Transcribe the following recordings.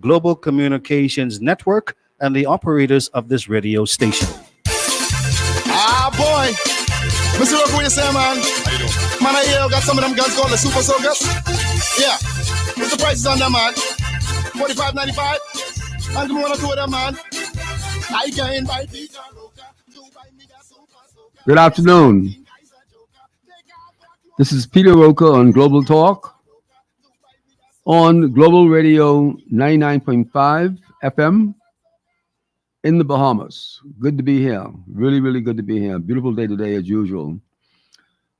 global communications network and the operators of this radio station. Ah, boy. Mr. Roker, what you say, man? How you doing? Man, I hear you got some of them guns called the Super Soakers. Yeah. What's the prices on them, man? $45.95. And give me one or two of them, man. I can buy Peter Roker. Good afternoon. This is Peter Roker on Global Talk on Global Radio 99.5 FM in the Bahamas. Good to be here. Really, really good to be here. Beautiful day today as usual.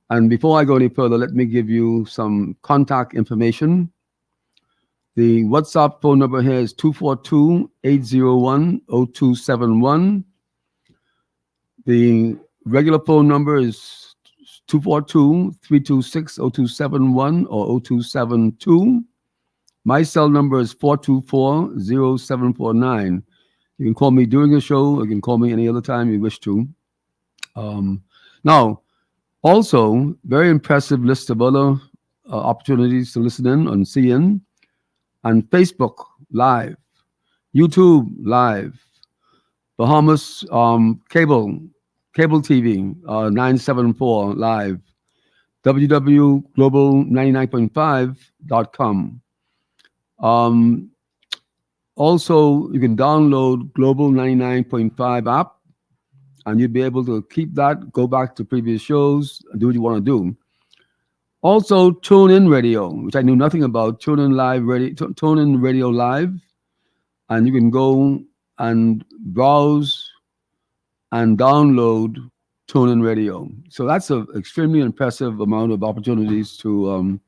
And before I go any further, let me give you some contact information. The WhatsApp phone number here is 242-801-0271. The regular phone number is 242-326-0271 or 0272. My cell number is 424-0749. You can call me during the show, or you can call me any other time you wish to. Now, also, very impressive list of other opportunities to listen in on CN and Facebook Live, YouTube Live, Bahamas Cable TV 974 Live, www.global99.5.com. Also, you can download Global 99.5 app, and you'll be able to keep that, go back to previous shows, and do what you want to do. Also, TuneIn Radio, which I knew nothing about, TuneIn Radio Live, and you can go and browse and download TuneIn Radio. So that's an extremely impressive amount of opportunities to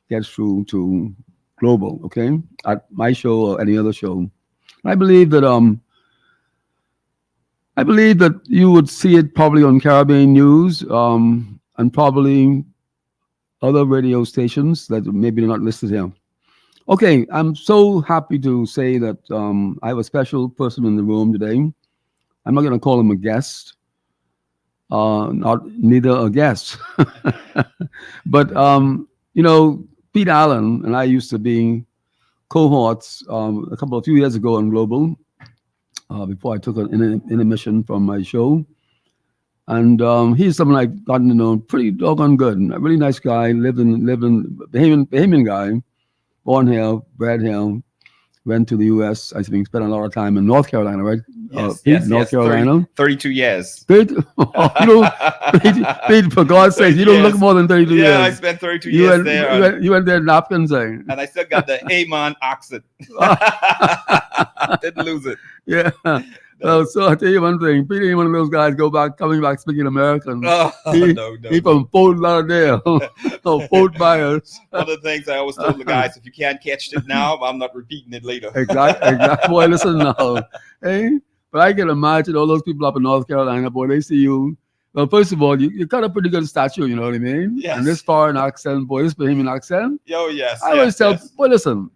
get through to Global, okay, at my show or any other show. I believe that you would see it probably on Caribbean News and probably other radio stations that maybe are not listed here. Okay, I'm so happy to say that I have a special person in the room today. I'm not going to call him a guest, neither a guest, but Pete Allen and I used to be cohorts a few years ago on Global before I took an intermission from my show. And he's someone I've gotten to know pretty doggone good. A really nice guy, lived in Bahamian guy, born here, bred here, went to the U.S. I think spent a lot of time in North Carolina, right? Yes, North Carolina. 32 years. 32, Pete, for God's sake, you don't look more than 32 years. Yeah, I spent 32 years there. You went there napkins, eh? And I still got the Hey-man accent. Didn't lose it. Yeah. So I'll tell you one thing. Peter ain't one of those guys coming back speaking American. No. He from Fort Lauderdale. Fort Myers. One of the things I always told the guys, if you can't catch it now, I'm not repeating it later. Exactly. Boy, listen now. Hey? But I can imagine all those people up in North Carolina, boy, they see you. Well, first of all, you got a pretty good stature, you know what I mean? Yes. And this foreign accent, boy, this Bahamian accent. Oh, yes. I always tell, boy, listen,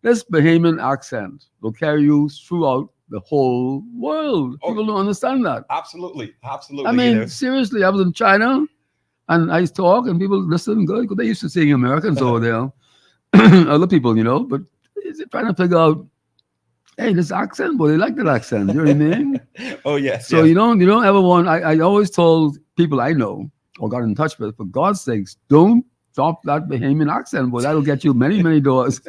this Bahamian accent will carry you throughout the whole world. People don't understand that. Absolutely. I mean, seriously, I was in China and I talk and people listen good because they used to seeing Americans over there, other people, but they're trying to figure out, hey, this accent, boy, they like that accent. You know what I mean? Oh, yes. So you don't ever want, I always told people I know or got in touch with, for God's sakes, don't drop that Bahamian accent, boy. That'll get you many, many doors.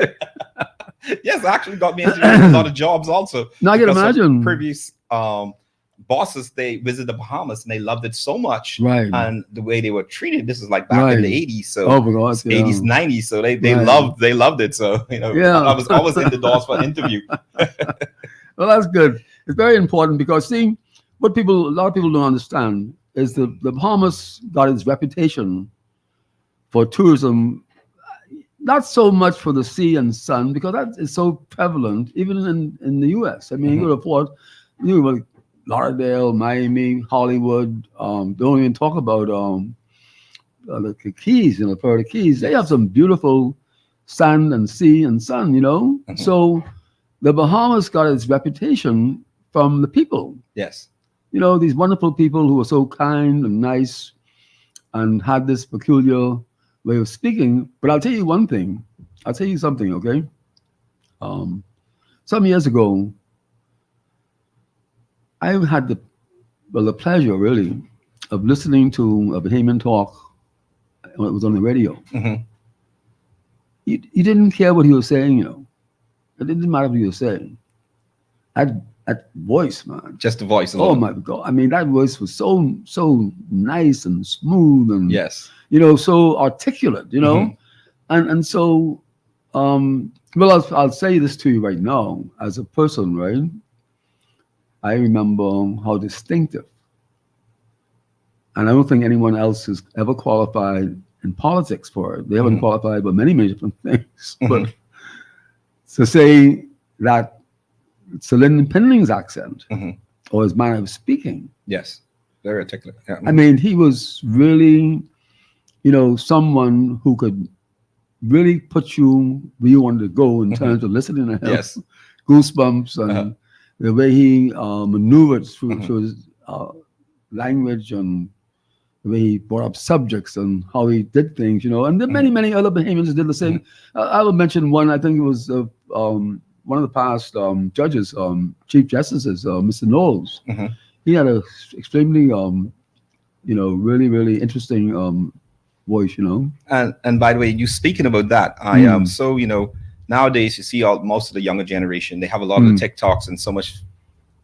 Yes, actually got me into a lot of jobs also. Now I can imagine. Previous bosses, they visited the Bahamas and they loved it so much. Right. And the way they were treated, this is like back in the 80s. So 80s, 90s. So they loved it. So, I was always in the doors for an interview. Well, that's good. It's very important because see, a lot of people don't understand is the Bahamas got its reputation for tourism, not so much for the sea and sun, because that is so prevalent, even in the U.S. I mean, you go to Fort, Lauderdale, Miami, Hollywood. Don't even talk about the Keys, Florida Keys. They have some beautiful sand and sea and sun, So the Bahamas got its reputation from the people. Yes. These wonderful people who were so kind and nice and had this peculiar way of speaking. But I'll tell you one thing. I'll tell you something, okay? Some years ago, I had the pleasure, really, of listening to a Bahamian talk when it was on the radio. Mhm. You didn't care what he was saying, you know. It didn't matter what he was saying. That voice, man. Just the voice Oh alone. my God! I mean, that voice was so nice and smooth, and Yes. so articulate, Mhm. and so, well, I'll say this to you right now, as a person, right? I remember how distinctive, and I don't think anyone else has ever qualified in politics for it. They haven't Mhm. qualified for many different things, Mhm. but to say that Celine Pinling's accent Mhm. or his manner of speaking. Yes. Very articulate. Yeah. I mean, he was really, someone who could really put you where you wanted to go in terms of listening to him. Yes. Goosebumps and Uh-huh. the way he maneuvered through, Mhm. through his language and the way he brought up subjects and how he did things, And there are many other Bahamians who did the same. I will mention one. I think it was one of the past judges, Chief Justices, Mr. Knowles. Mhm. He had a extremely, really interesting voice, And by the way, you speaking about that, I so nowadays you see most of the younger generation, they have a lot of the TikToks and so much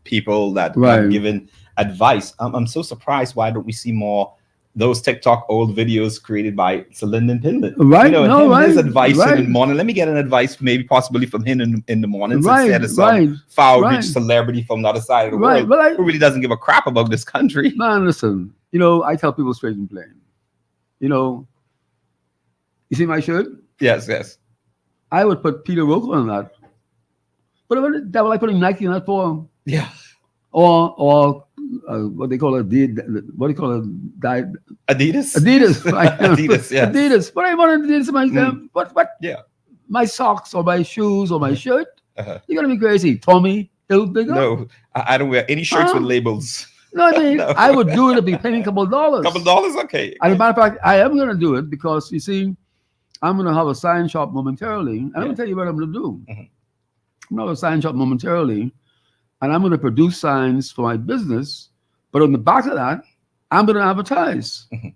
people that Right. have given advice. I'm so surprised. Why don't we see more those TikTok old videos created by Celine and Pinlin? Right, And no, his right, advice right. in the morning. Let me get an advice, maybe possibly from him in the mornings Right, instead of some right, foul-rich right. celebrity from the other side of the Right, world but who really doesn't give a crap about this country. Man, listen, I tell people straight and plain. You see my shirt? Yes, yes. I would put Peter Roker on that. But what the devil I putting Nike on that for? Yeah. Or what they call it? What do you call it? Adidas. Adidas. Right? Adidas, yes. Adidas. What I want Adidas myself? What? Yeah. My socks or my shoes or my shirt? Uh-huh. You're gonna be crazy, Tommy Hilfiger. No, I don't wear any shirts with Huh? labels. No, I mean, No. I would do it if he paid me a couple of dollars. Couple dollars, okay. As a matter of fact, I am going to do it because, you see, I'm going to have a sign shop momentarily. And I'm going to tell you what I'm going to do. Mhm. I'm going to have a sign shop momentarily, and I'm going to produce signs for my business. But on the back of that, I'm going to advertise. Mhm.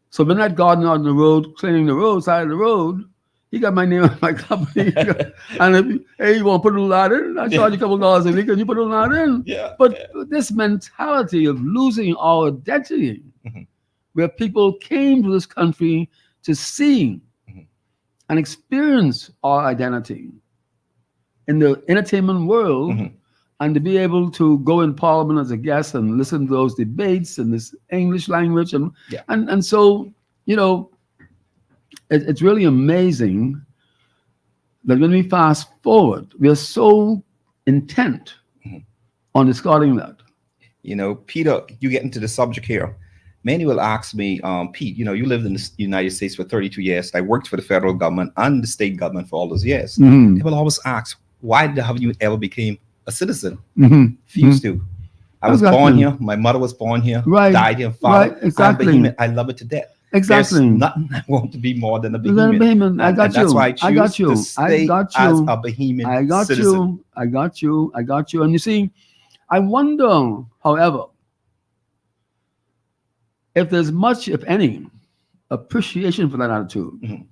So when that gardener on the road, cleaning the road, side of the road, he got my name on my company. And if, hey, you want to put a little ad in? I charge you a couple of dollars a week and you put a little ad in. Yeah. But this mentality of losing our identity, where people came to this country to see and experience our identity in the entertainment world, and to be able to go in Parliament as a guest and listen to those debates in this English language, and so it's really amazing that when we fast forward, we are so intent on discarding that. Peter, you get into the subject here. Many will ask me, Pete, you lived in the United States for 32 years. I worked for the federal government and the state government for all those years. They will always ask, why have you ever became a citizen? Refused to. I was born here. My mother was born here. Right. Died here. Father. Right. Exactly. I'm Bahamian. I love it to death. Exactly. There's nothing I want to be more than a Bahamian. I got you. That's why I choose you. to stay as a Bahamian citizen. I got you. And you see, I wonder, however, if there's much, if any, appreciation for that attitude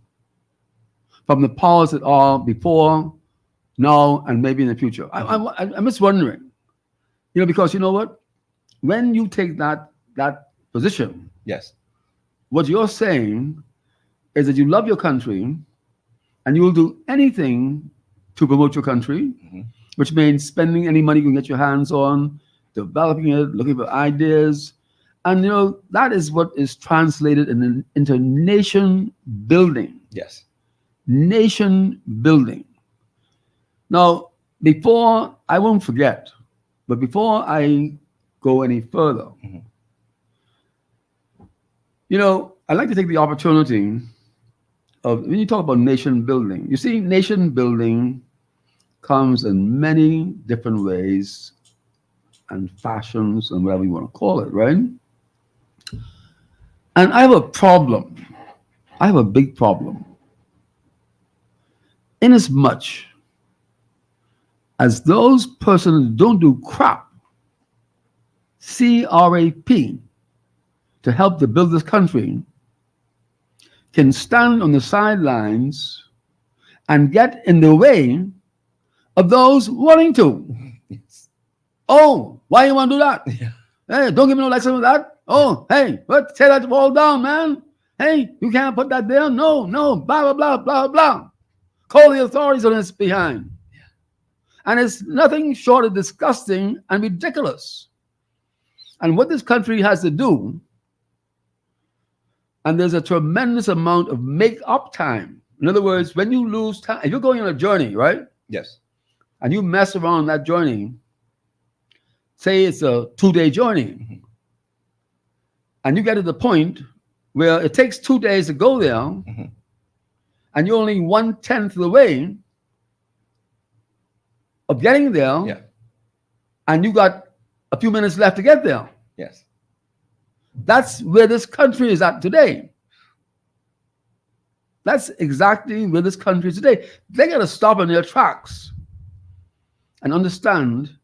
from the powers that are before, now, and maybe in the future. I'm just wondering, because you know what? When you take that position, yes, what you're saying is that you love your country and you will do anything to promote your country, which means spending any money you can get your hands on, developing it, looking for ideas. And, that is what is translated into nation building. Yes. Nation building. Now, I won't forget, but before I go any further, I'd like to take the opportunity of, when you talk about nation building, you see, nation building comes in many different ways and fashions and whatever you want to call it, right? And I have a problem. I have a big problem. Inasmuch as those persons don't do crap, CRAP, to help to build this country, can stand on the sidelines and get in the way of those wanting to. Yes. Oh, why you want to do that? Yeah. Hey, don't give me no lesson with that. Oh, hey, what? Tear that wall down, man. Hey, you can't put that there. No, no, blah, blah, blah, blah, blah. Call the authorities on this behind. And it's nothing short of disgusting and ridiculous. And what this country has to do, and there's a tremendous amount of make-up time. In other words, when you lose time, if you're going on a journey, right? Yes. And you mess around that journey, say it's a 2-day journey, and you get to the point where it takes 2 days to go there, and you're only 1/10 of the way of getting there, Yeah. and you got a few minutes left to get there. Yes. That's where this country is at today. That's exactly where this country is today. They got to stop in their tracks and understand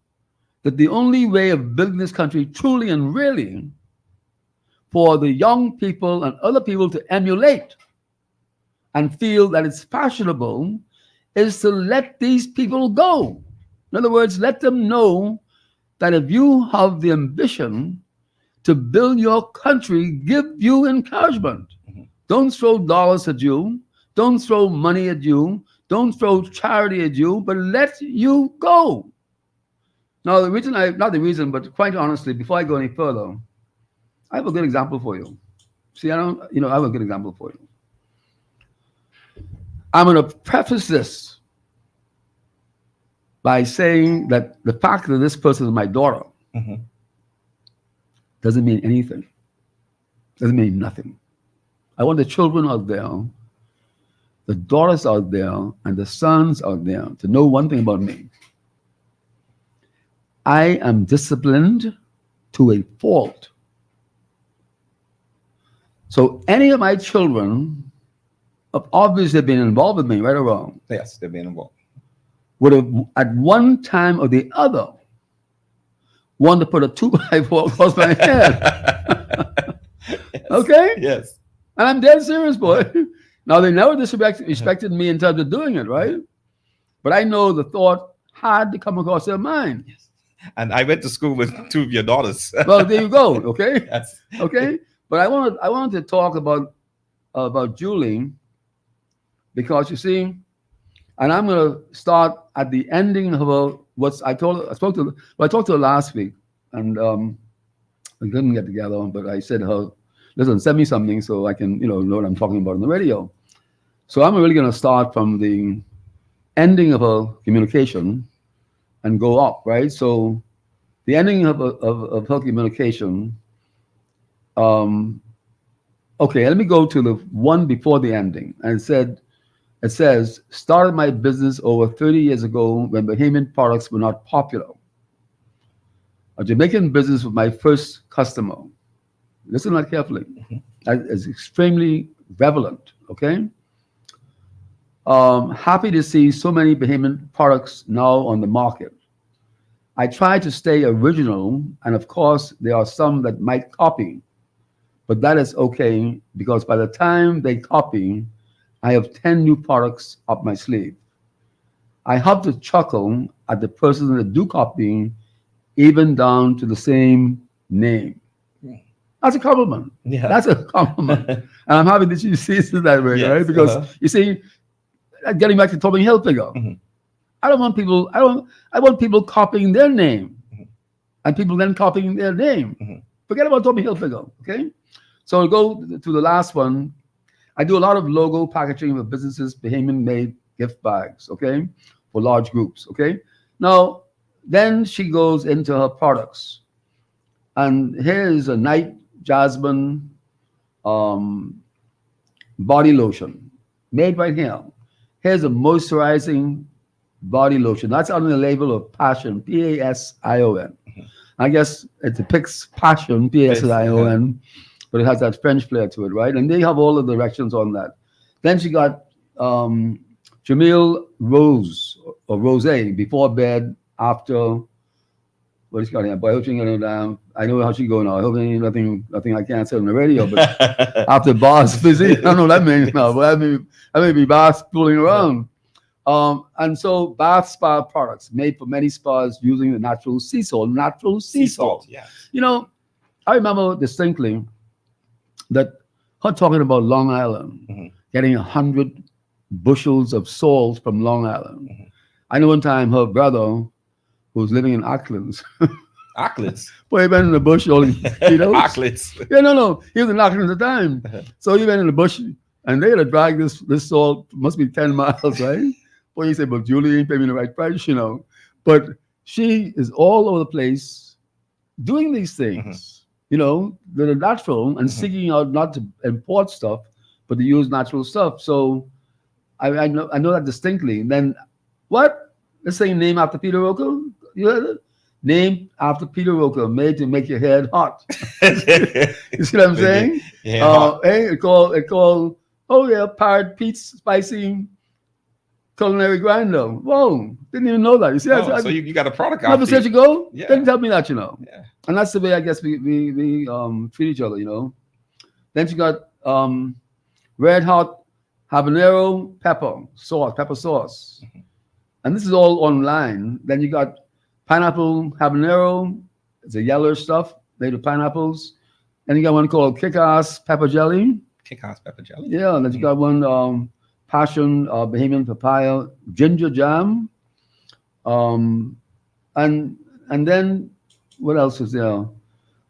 that the only way of building this country truly and really for the young people and other people to emulate and feel that it's fashionable is to let these people go. In other words, let them know that if you have the ambition to build your country, give you encouragement. Don't throw dollars at you. Don't throw money at you. Don't throw charity at you, but let you go. Now, the reason not the reason, but quite honestly, before I go any further, I have a good example for you. See, I have a good example for you. I'm going to preface this by saying that the fact that this person is my daughter doesn't mean anything. Doesn't mean nothing. I want the children out there, the daughters out there, and the sons out there to know one thing about me. I am disciplined to a fault. So any of my children have obviously been involved with me, right or wrong, Yes, they've been involved. would have at one time or the other wanted to put a 2x4 across my head. Yes. Okay? Yes. And I'm dead serious, boy. Now, they never respected me in terms of doing it, right? But I know the thought had to come across their mind. Yes. And I went to school with 2 of your daughters. Well, there you go, okay? Yes. Okay? But I wanted to talk about Julie, because you see, and I'm going to start at the ending of her, I talked to her last week, and we couldn't get together, but I said to her, listen, send me something so I can, know what I'm talking about on the radio. So I'm really going to start from the ending of her communication and go up, right? So the ending of her communication, okay, let me go to the one before the ending. And it says, started my business over 30 years ago when Bahamian products were not popular. A Jamaican business was my first customer. Listen to that carefully. That is extremely relevant, okay? Happy to see so many Bahamian products now on the market. I try to stay original, and of course, there are some that might copy, but that is okay, because by the time they copy, I have 10 new products up my sleeve. I have to chuckle at the persons that do copying, even down to the same name. That's a compliment. Yeah. That's a compliment. And I'm happy that you see it that way, Yes, right? Because you see, getting back to Tommy Hilfiger, I want people copying their name, and people then copying their name. Forget about Tommy Hilfiger, okay? So I'll go to the last one. I do a lot of logo packaging for businesses, Bahamian-made gift bags, okay, for large groups, okay? Now, then she goes into her products. And here's a night jasmine body lotion made right here. Here's a moisturizing body lotion. That's on the label of Passion, P-A-S-I-O-N. I guess it depicts passion, P-A-S-I-O-N, but it has that French flair to it, right? And they have all the directions on that. Then she got Jamil Rose, or rosé before bed, after. What is called here? Boy, I hope she ain't gonna, I know how she going now. I hope there ain't nothing I can't say on the radio. But after bars busy, I don't know what that means now. But I may be bars fooling around. And so bath spa products made for many spas using the natural sea salt. Natural sea salt. Yeah. You know, I remember distinctly that her talking about Long Island, getting 100 bushels of salt from Long Island. I know one time her brother, who was living in Auckland. Auckland. Boy, he went in the bush all Auckland. Yeah, no. He was in Auckland at the time. So he went in the bush and they had to drag this salt, must be 10 miles, right? Boy, he said, but Julie ain't paying me the right price, you know. But she is all over the place doing these things, you know, that are natural and seeking out not to import stuff, but to use natural stuff. So I know that distinctly. And then what? Let's say name after Peter Roker. You heard it? Named after Peter Roker, made to make your head hot. You see what I'm saying? Yeah. It called Pirate Pete's Spicy Culinary Grinder. Whoa, didn't even know that. You see, so you got a product out never said you go. Yeah. Didn't tell me that, you know. Yeah. And that's the way I guess we treat each other, you know. Then she got red hot habanero pepper sauce. And this is all online. Then you got pineapple habanero. It's a yellow stuff made with pineapples. Then you got one called kick-ass pepper jelly. Kick-ass pepper jelly. Yeah, and then you got one passion Bahamian papaya ginger jam. And then what else is there?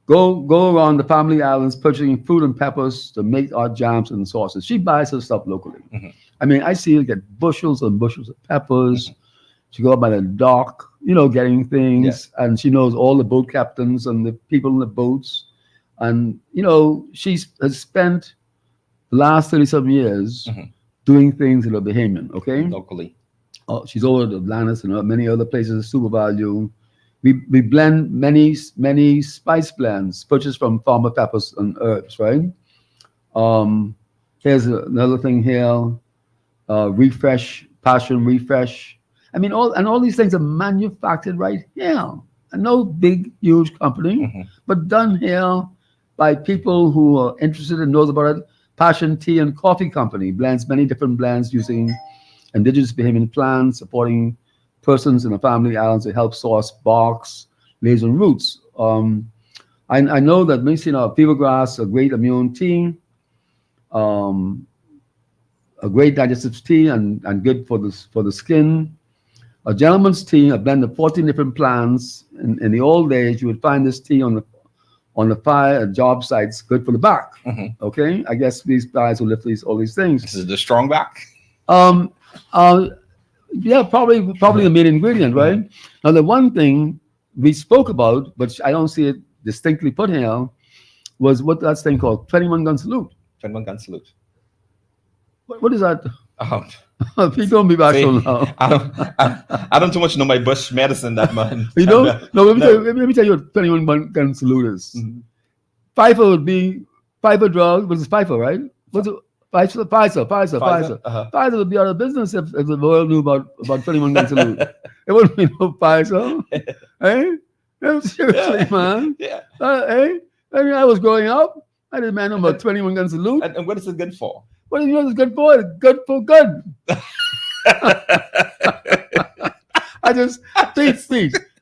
Go around the family islands purchasing fruit and peppers to make our jams and sauces. She buys her stuff locally. I mean, I see her get bushels and bushels of peppers. She go up by the dock, you know, getting things, and she knows all the boat captains and the people in the boats. And, you know, she has spent the last 30-some years doing things in the Bahamian, okay? Locally. She's over at Atlantis and many other places, Super Value. We blend many spice blends purchased from farmer peppers and herbs, right? Here's another thing here, refresh, passion refresh. I mean, all these things are manufactured right here. And no big, huge company, but done here by people who are interested and knows about it. Passion Tea and Coffee Company blends many different blends using indigenous Bahamian plants, supporting persons in the family islands to help source barks, leaves, and roots. I know that fever grass, a great immune tea, a great digestive tea and good for the skin. A gentleman's tea, a blend of 14 different plants. In the old days, you would find this tea on the fire at job sites, good for the back. Okay, I guess these guys will lift all these things. This is the strong back. Yeah, probably the main ingredient, right? Now, the one thing we spoke about, but I don't see it distinctly put here, was what that thing called 21 gun salute. 21 gun salute. What is that? Please don't be back so now. I don't too much know my bush medicine that man. You don't? No, let me tell you what 21 gun salute is. Pfeiffer would be Pfeiffer drug, but it's Pfeiffer, right? What's it? Pfizer. Pfizer would be out of business if the world knew about 21 gun salute. It wouldn't be no Pfizer. Hey? Seriously, man. Yeah. Hey? I mean, I was growing up. I didn't know about 21 gun salute. And what is it good for? What do you know it's good for? It's good for good.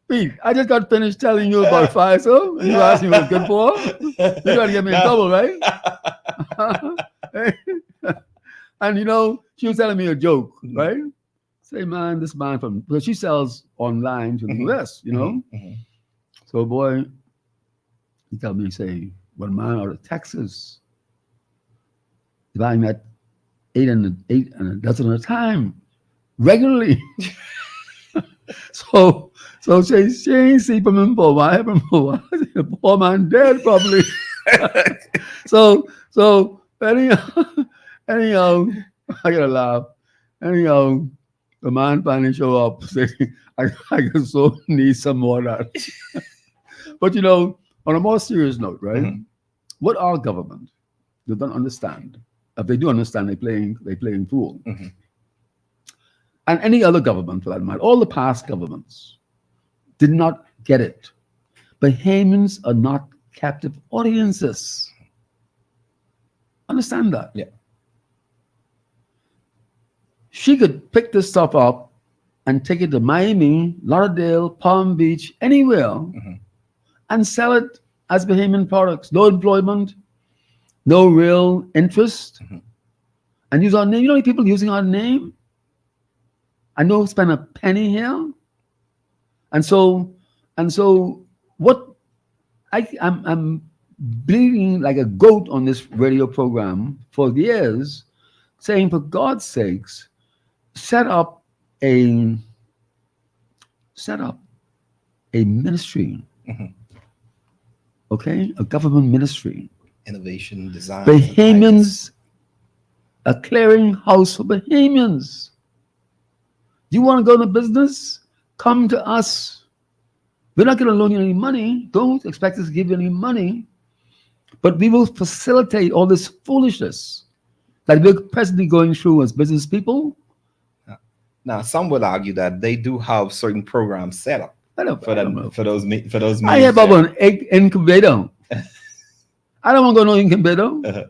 Pete, I just got finished telling you about Pfizer. You asked me what it's good for. You got to get me in trouble, right? And she was telling me a joke, right? Say, man, this man because she sells online to the US, So, boy, he told me, say, one man out of Texas, buying that eight and a dozen at a time, regularly. So she ain't see from him for a while. The poor man dead probably. So anyhow, I gotta laugh. Anyhow, the man finally show up saying, I just so need some more of that. But on a more serious note, right? What our government, they don't understand. If they do understand, they playing fool. and any other government for that matter, all the past governments did not get it. Bahamians are not captive audiences. Understand that? Yeah. She could pick this stuff up and take it to Miami, Lauderdale, Palm Beach, anywhere, and sell it as Bahamian products. No employment, no real interest, and use our name. You know how many people using our name? I don't spend a penny here. And so what I'm bleeding like a goat on this radio program for years, saying, for God's sakes, set up a ministry, okay, a government ministry, Innovation, design. Bahamians, a clearing house for Bahamians. You want to go into business? Come to us. We're not going to loan you any money. Don't expect us to give you any money. But we will facilitate all this foolishness that we're presently going through as business people. Now, some would argue that they do have certain programs set up I don't know. for those I have about an egg incubator. I don't want to go no incubator.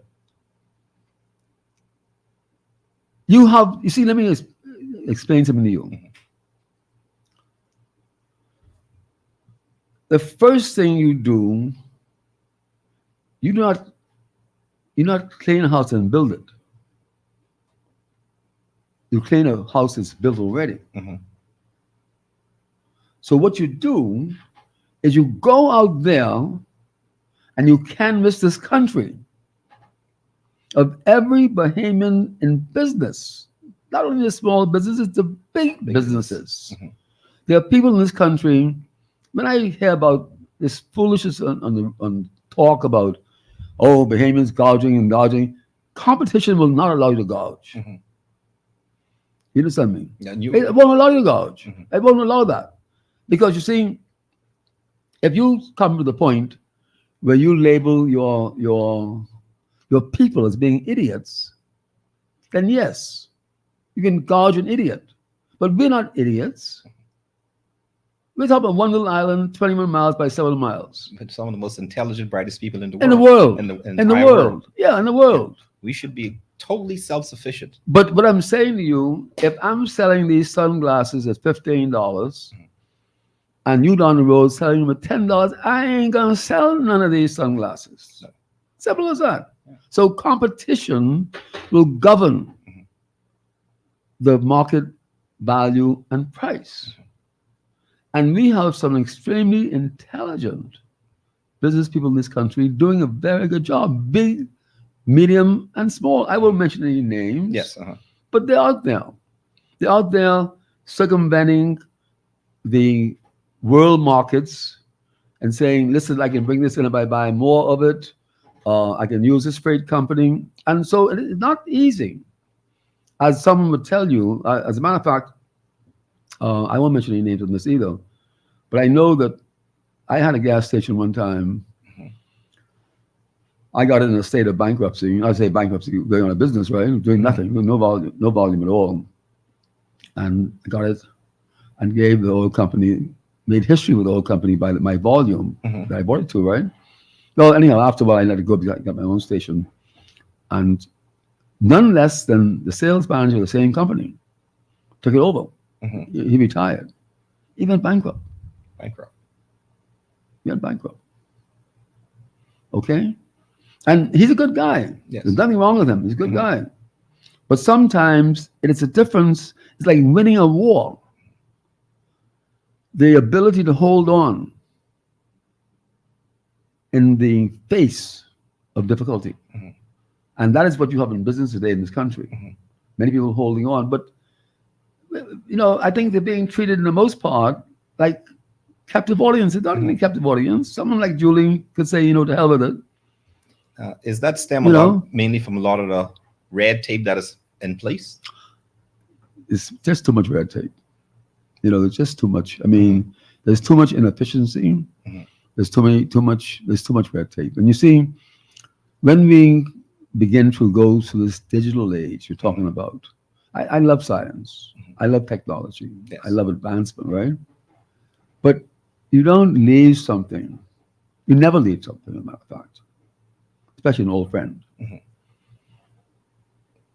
You see, let me explain something to you. The first thing you do, you not clean a house and build it. You clean a house that's built already. So what you do is you go out there and you canvass this country of every Bahamian in business, not only the small businesses, the big businesses. There are people in this country. When I hear about this foolishness on talk about, oh, Bahamians gouging and dodging, competition will not allow you to gouge. You understand me? It won't allow you to gouge. It won't allow that. Because you see, if you come to the point where you label your people as being idiots, then yes, you can gouge an idiot. But we're not idiots. We're talking about one little island, 21 miles by 7 miles. But some of the most intelligent, brightest people in the world. In the world. In the In the entire world. Yeah, in the world. We should be totally self-sufficient. But what I'm saying to you, if I'm selling these sunglasses at $15 and you down the road selling them at $10, I ain't gonna sell none of these sunglasses. No. Simple as that. So competition will govern the market value and price. And we have some extremely intelligent business people in this country doing a very good job, big, medium, and small. I won't mention any names. Yes. But they're out there. They're out there circumventing the world markets and saying, listen, I can bring this in if I buy more of it. I can use this freight company. And so it's not easy. As someone would tell you, as a matter of fact, I won't mention any names on this either, but I know that I had a gas station one time. I got in a state of bankruptcy. I say bankruptcy, going on a business, right? Doing nothing, no volume at all. And I got it and gave the oil company, made history with the oil company by my volume that I bought it to, right? Well, anyhow, after a while, I let it go because I got my own station. And none less than the sales manager of the same company took it over. He retired. He went bankrupt. He went bankrupt. Okay? And he's a good guy. Yes. There's nothing wrong with him. He's a good guy. But sometimes it's a difference. It's like winning a war. The ability to hold on in the face of difficulty. And that is what you have in business today in this country. Many people holding on. But, you know, I think they're being treated in the most part like captive audience. It's not really captive audience. Someone like Julie could say, you know, to hell with it. Is that stem mainly from a lot of the red tape that is in place? It's just too much red tape. You know, there's just too much. I mean, there's too much inefficiency. There's too much red tape. And you see, when we begin to go to this digital age you're talking about, I love science. I love technology. Yes. I love advancement, right? But you don't leave something. You never leave something, as a matter of fact, especially an old friend. Mhm.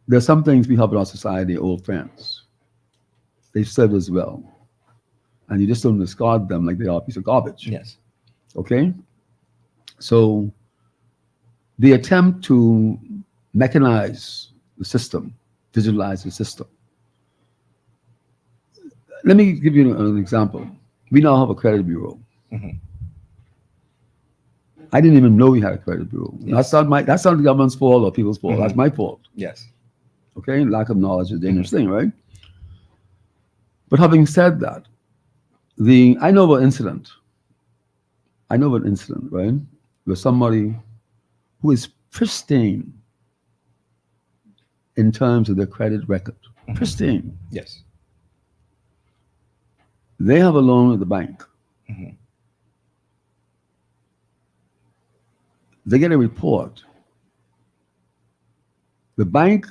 There's some things we have in our society, old friends. They serve us well. And you just don't discard them like they are a piece of garbage. Yes. Okay? So the attempt to mechanize the system, digitalize the system. Let me give you an example. We now have a credit bureau. Mhm. I didn't even know we had a credit bureau. Yes. That's not the government's fault or people's fault. Mhm. That's my fault. Yes. Okay? Lack of knowledge is a dangerous thing, right? But having said that, I know of an incident. Right? Where somebody who is pristine in terms of their credit record. Pristine. Yes. They have a loan at the bank. Mhm. They get a report. The bank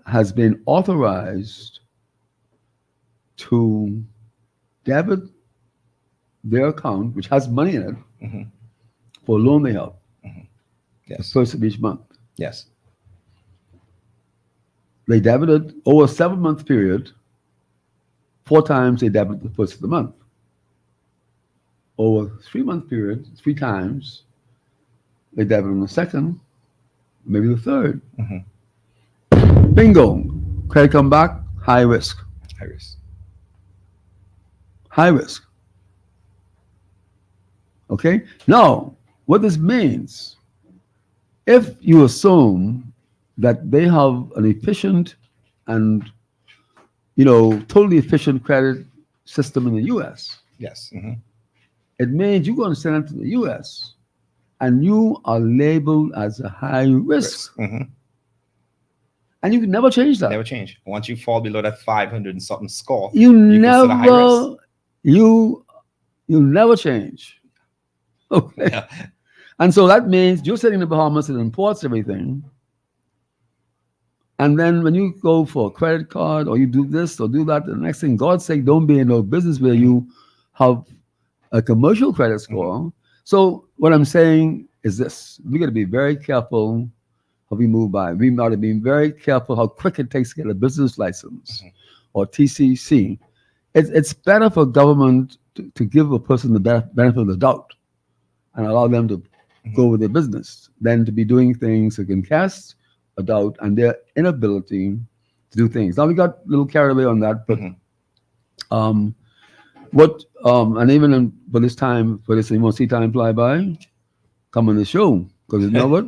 has been authorized to debit their account, which has money in it, Mhm. for a loan they have, Yes. first of each month. Yes. They debited over a 7-month period. 4 times they debited the first of the month. Over a 3-month period, 3 times they debited on the second, maybe the third. Mhm. Bingo. Credit come back, high risk. Iris. High risk. Okay? Now, what this means, if you assume that they have an efficient and totally efficient credit system in the US, Yes. Mhm. it means you're going to send it to the US and you are labeled as a high risk. Mhm. And you can never change that. Never change. Once you fall below that 500 and something score, You consider high risk. never, you never change. Okay. Yeah. And so that means you're sitting in the Bahamas and imports everything. And then when you go for a credit card or you do this or do that, the next thing, God's sake, don't be in no business where you have a commercial credit score. So what I'm saying is this: we got to be very careful how we move by. We got to be very careful how quick it takes to get a business license or TCC. It's better for government to give a person the benefit of the doubt and allow them to go with their business than to be doing things that can cast a doubt on their inability to do things. Now we got a little carried away on that, but and even for this time, you want to see time fly by, come on the show, because you know what?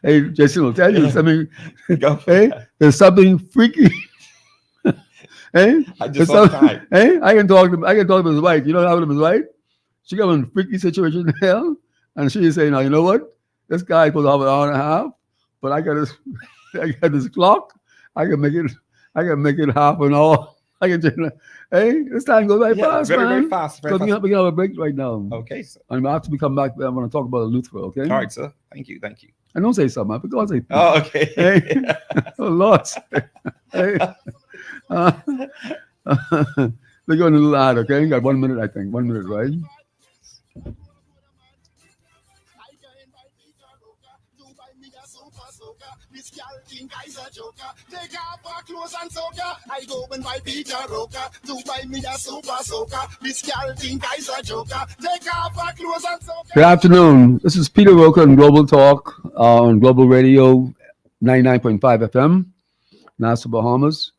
Hey, Jason will tell you something. Hey, there's something freaky. Hey, I just saw the time. Hey, I can talk to his wife. You know how his wife? She got in a freaky situation there, and she is saying, "Now you know what? This guy supposed to have an hour and a half, but I got this clock. I can make it half an hour. I can change it. Hey, this time goes very fast, very, man. very fast. Very So fast. we have a break right now. Okay, sir. And after we come back, I'm going to talk about Luther. Okay? All right, sir. Thank you. Thank you. And don't say something. For God's sake. Oh, okay. Hey. Oh Lord. Hey. We're going a little ad, okay? You got 1 minute, I think. 1 minute, right? This girl think I's a joker. Take off her clothes and soca. I go and buy Peter Roker to buy me a super soaker. This girl think I's a joker. Take off her clothes and soca. Good afternoon. This is Peter Roker on Global Talk on Global Radio 99.5 FM, Nassau, Bahamas.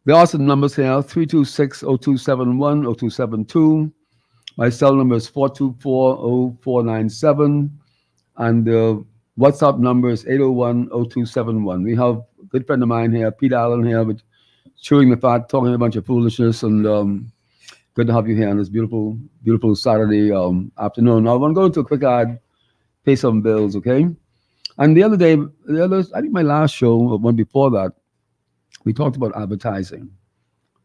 There are some numbers here: 326-0271, 0272. My cell number is 424-0497, and the WhatsApp number is 801-0271. We have a good friend of mine here, Peter Allen here, with chewing the fat, talking a bunch of foolishness, and good to have you here on this beautiful, beautiful Saturday afternoon. Now, I want to go into a quick ad, pay some bills, okay? And I think my last show, or one before that, we talked about advertising.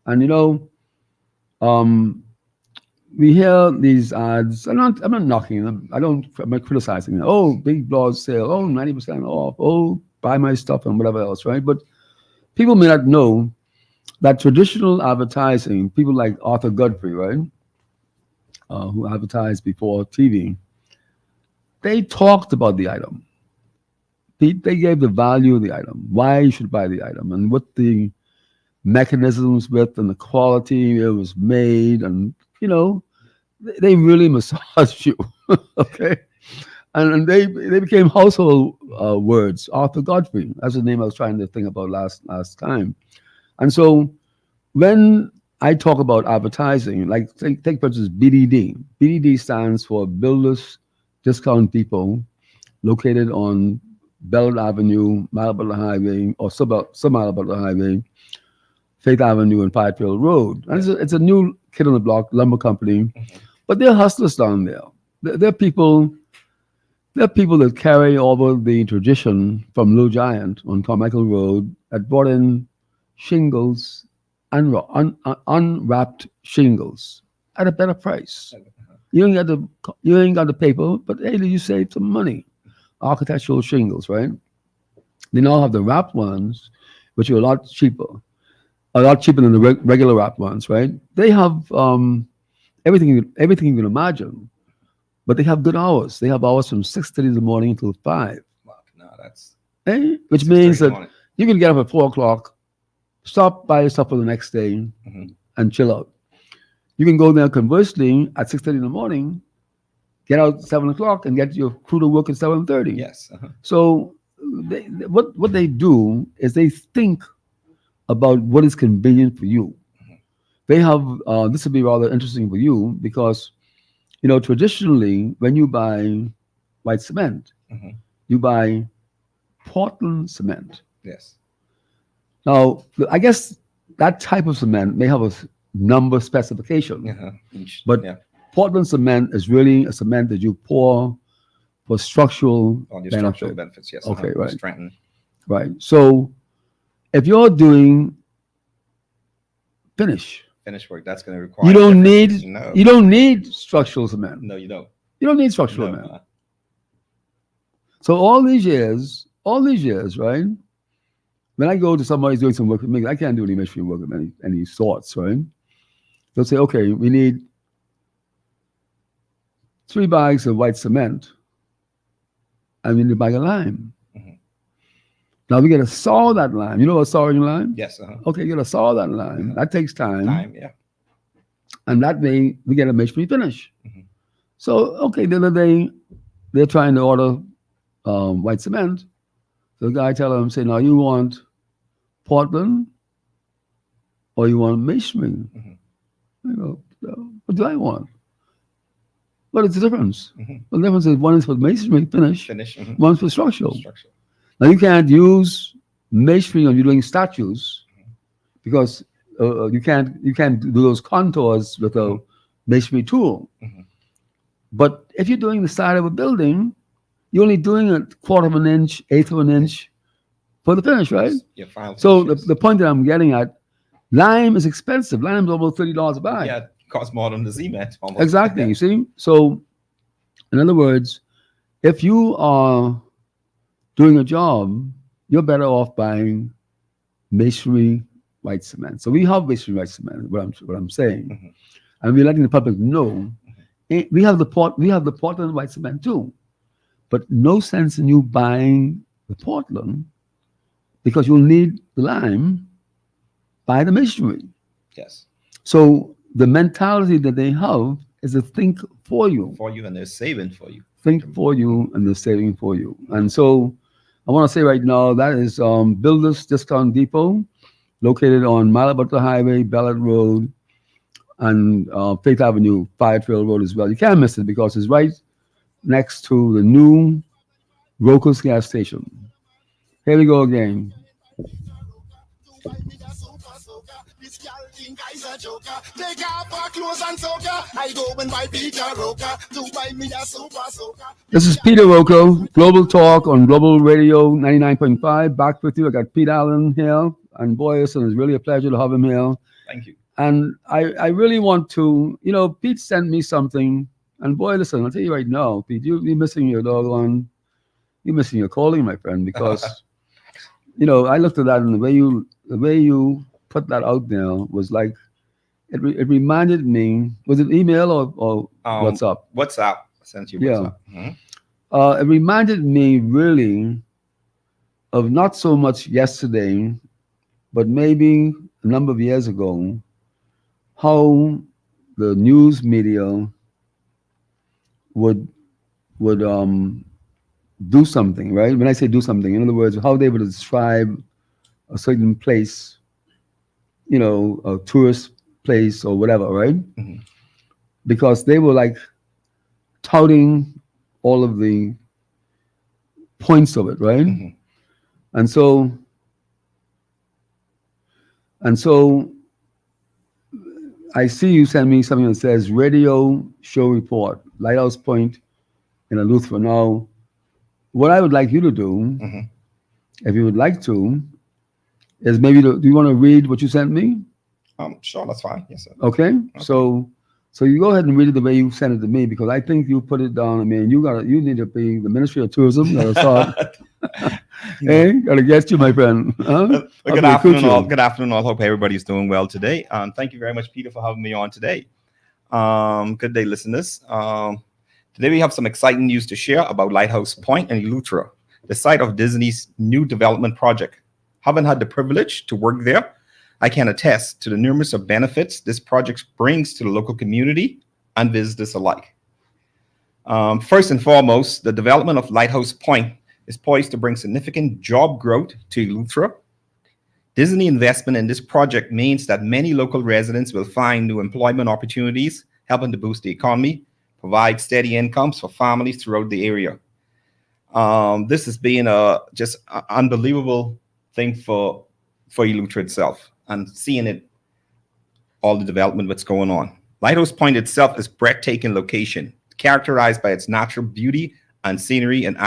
And we hear these ads. I'm not knocking them. I'm not criticizing them. Oh, big blog sale. Oh, 90% off. Oh, buy my stuff and whatever else, right? But people may not know that traditional advertising, people like Arthur Godfrey, right, who advertised before TV, they talked about the item. They gave the value of the item, why you should buy the item, and what the mechanisms with and the quality it was made, and they really massaged you. Okay, and they became household words. Arthur Godfrey, that's the name I was trying to think about last time. And so when I talk about advertising, like take for instance BDD. BDD stands for Builders Discount Depot, located on Bellwood Avenue, Mile Butler Highway, or sub-Mile Butler Highway, Faith Avenue, and Firefield Road. And it's a new kid on the block lumber company, but they're hustlers down there. They're people that carry over the tradition from Blue Giant on Carmichael Road that brought in shingles, unwrapped shingles at a better price. You ain't got the paper, but hey, you save some money. Architectural shingles, right? They now have the wrapped ones, which are a lot cheaper than the regular wrapped ones, right? They have everything you can imagine, but they have good hours. They have hours from 6:30 in the morning until 5. Wow, no, that's Which means that morning. you can get up at 4 o'clock, stop by yourself for the next day, and chill out. You can go there conversely at 6:30 in the morning, get out at 7 o'clock, and get your crew to work at 7:30. Yes. So what they do is they think about what is convenient for you. They have this would be rather interesting for you because traditionally when you buy white cement, you buy Portland cement. Yes. Now I guess that type of cement may have a number specification, but Portland cement is really a cement that you pour for structural On your benefit. structural benefits, yes. Okay, right. Strengthen. Right. So if you're doing finish work, that's going to require. you don't different- need structural cement. No, you don't. You don't need structural No, cement. So all these years, right? When I go to somebody who's doing some work with me, I can't do any masonry work of any sorts, right? They'll say, okay, we need 3 bags of white cement, and we need a bag of lime. Now we got to saw that lime. You know what sawing lime? Yes. Okay, you got to saw that lime. That takes time. Yeah. And that way we get a masonry finish. So, okay, the other day they're trying to order white cement. So the guy tell them, say, now you want Portland or you want masonry? I go, what do I want? What is the difference? The difference is one is for masonry finish. One's for structural. Now you can't use masonry when you're doing statues because you can't do those contours with a masonry tool. But if you're doing the side of a building, you're only doing a 1/4 of an inch, 1/8 of an inch for the finish, right? So the point that I'm getting at, lime is expensive. Lime is almost $30 a bag. Yeah, it costs more than the cement. Almost. Exactly. You see? So in other words, if you are doing a job, you're better off buying masonry white cement. So we have masonry white cement, what I'm saying. And we're letting the public know we have the Portland white cement too. But no sense in you buying the Portland because you'll need the lime, buy the masonry. Yes. So the mentality that they have is to think for you. For you, and they're saving for you. Think for you, and they're saving for you. And so I want to say right now that is Builders Discount Depot, located on Mile Butler Highway, Ballard Road, and Faith Avenue, Firefield Road as well. You can't miss it because it's right next to the new Roker's gas station. Here we go again. This girl think I's a joker. Take off her clothes and soaker. I go and buy Peter Roker to buy me a super soaker. This is Peter Roker, Global Talk on Global Radio 99.5. Back with you. I got Pete Allen here, and boy, it's really a pleasure to have him here. Thank you. And I really want to, Pete sent me something, and boy, listen, I'll tell you right now, Pete, you're missing your calling, my friend, because, I looked at that and the way you you put that out there was like it reminded me. Was it email or WhatsApp? WhatsApp. I sent you Yeah. WhatsApp. Mhm. It reminded me really of not so much yesterday, but maybe a number of years ago, how the news media would would do something, right? When I say do something, in other words, how they would describe a certain place, a tourist place or whatever, right? Mhm. Because they were like touting all of the points of it, right? Mhm. And so and so I see you send me something that says radio show report, Lighthouse Point in Eleuthera. Now, what I would like you to do, Mhm. if you would like to, is do you want to read what you sent me? Sure, that's fine. Yes, sir. Okay. So you go ahead and read it the way you sent it to me, because I think you put it down. I mean, you need to be the Ministry of Tourism. Gotta start. Hey, gotta get you, my friend. Huh? How Good can I recruit afternoon, all. you? Good afternoon, all. Hope everybody's doing well today. Thank you very much, Peter, for having me on today. Good day, listeners. Today we have some exciting news to share about Lighthouse Point in Eleuthera, the site of Disney's new development project. Having had the privilege to work there, I can attest to the numerous of benefits this project brings to the local community and visitors alike. First and foremost, the development of Lighthouse Point is poised to bring significant job growth to Eleuthera. Disney investment in this project means that many local residents will find new employment opportunities, helping to boost the economy, provide steady incomes for families throughout the area. This has been just an unbelievable thing for Eleuthera itself, and seeing it, all the development that's going on. Lighthouse Point itself is breathtaking location, characterized by its natural beauty and scenery and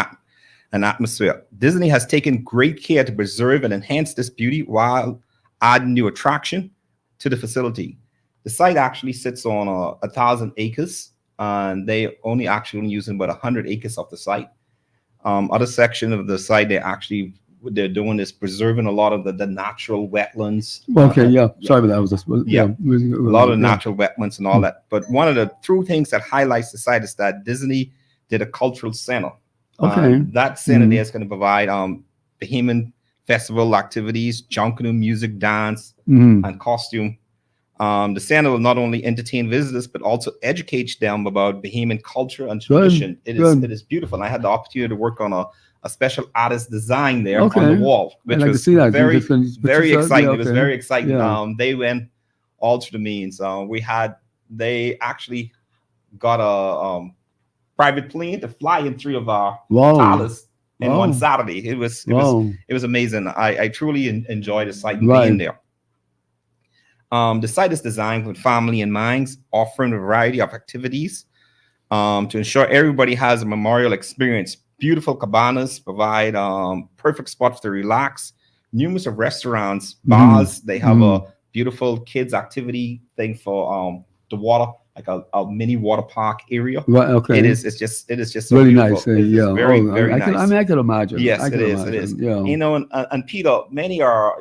atmosphere. Disney has taken great care to preserve and enhance this beauty while adding new attraction to the facility. The site actually sits on 1,000 acres, and they only actually using about 100 acres of the site. Other section of the site, what they're doing is preserving a lot of the natural wetlands. Okay, yeah. Sorry about that. I was just Yeah. A lot of yeah. natural wetlands and all that. But one of the true things that highlights the site is that Disney did a cultural center. Okay. That center there is going to provide Bahamian festival activities, junkanoo, music, dance, and costume. The center will not only entertain visitors but also educate them about Bahamian culture and tradition. It is beautiful. And I had the opportunity to work on a special artist design there on the wall, which I'd like was to see that. very Pictures exciting. yeah, It was very exciting. Yeah. They went all through the means. They actually got a private plane to fly in 3 of our tallest in one Saturday. It was amazing. I truly enjoyed the site and being there. The site is designed with family in mind, offering a variety of activities to ensure everybody has a memorial experience. Beautiful cabanas provide perfect spots to relax. Numerous of restaurants, bars. They have a beautiful kids activity thing for the water, like a mini water park area. Right. Okay. It is just so really beautiful. nice. It is very nice. I can imagine. Yes, it is. Yeah. And Peter, many are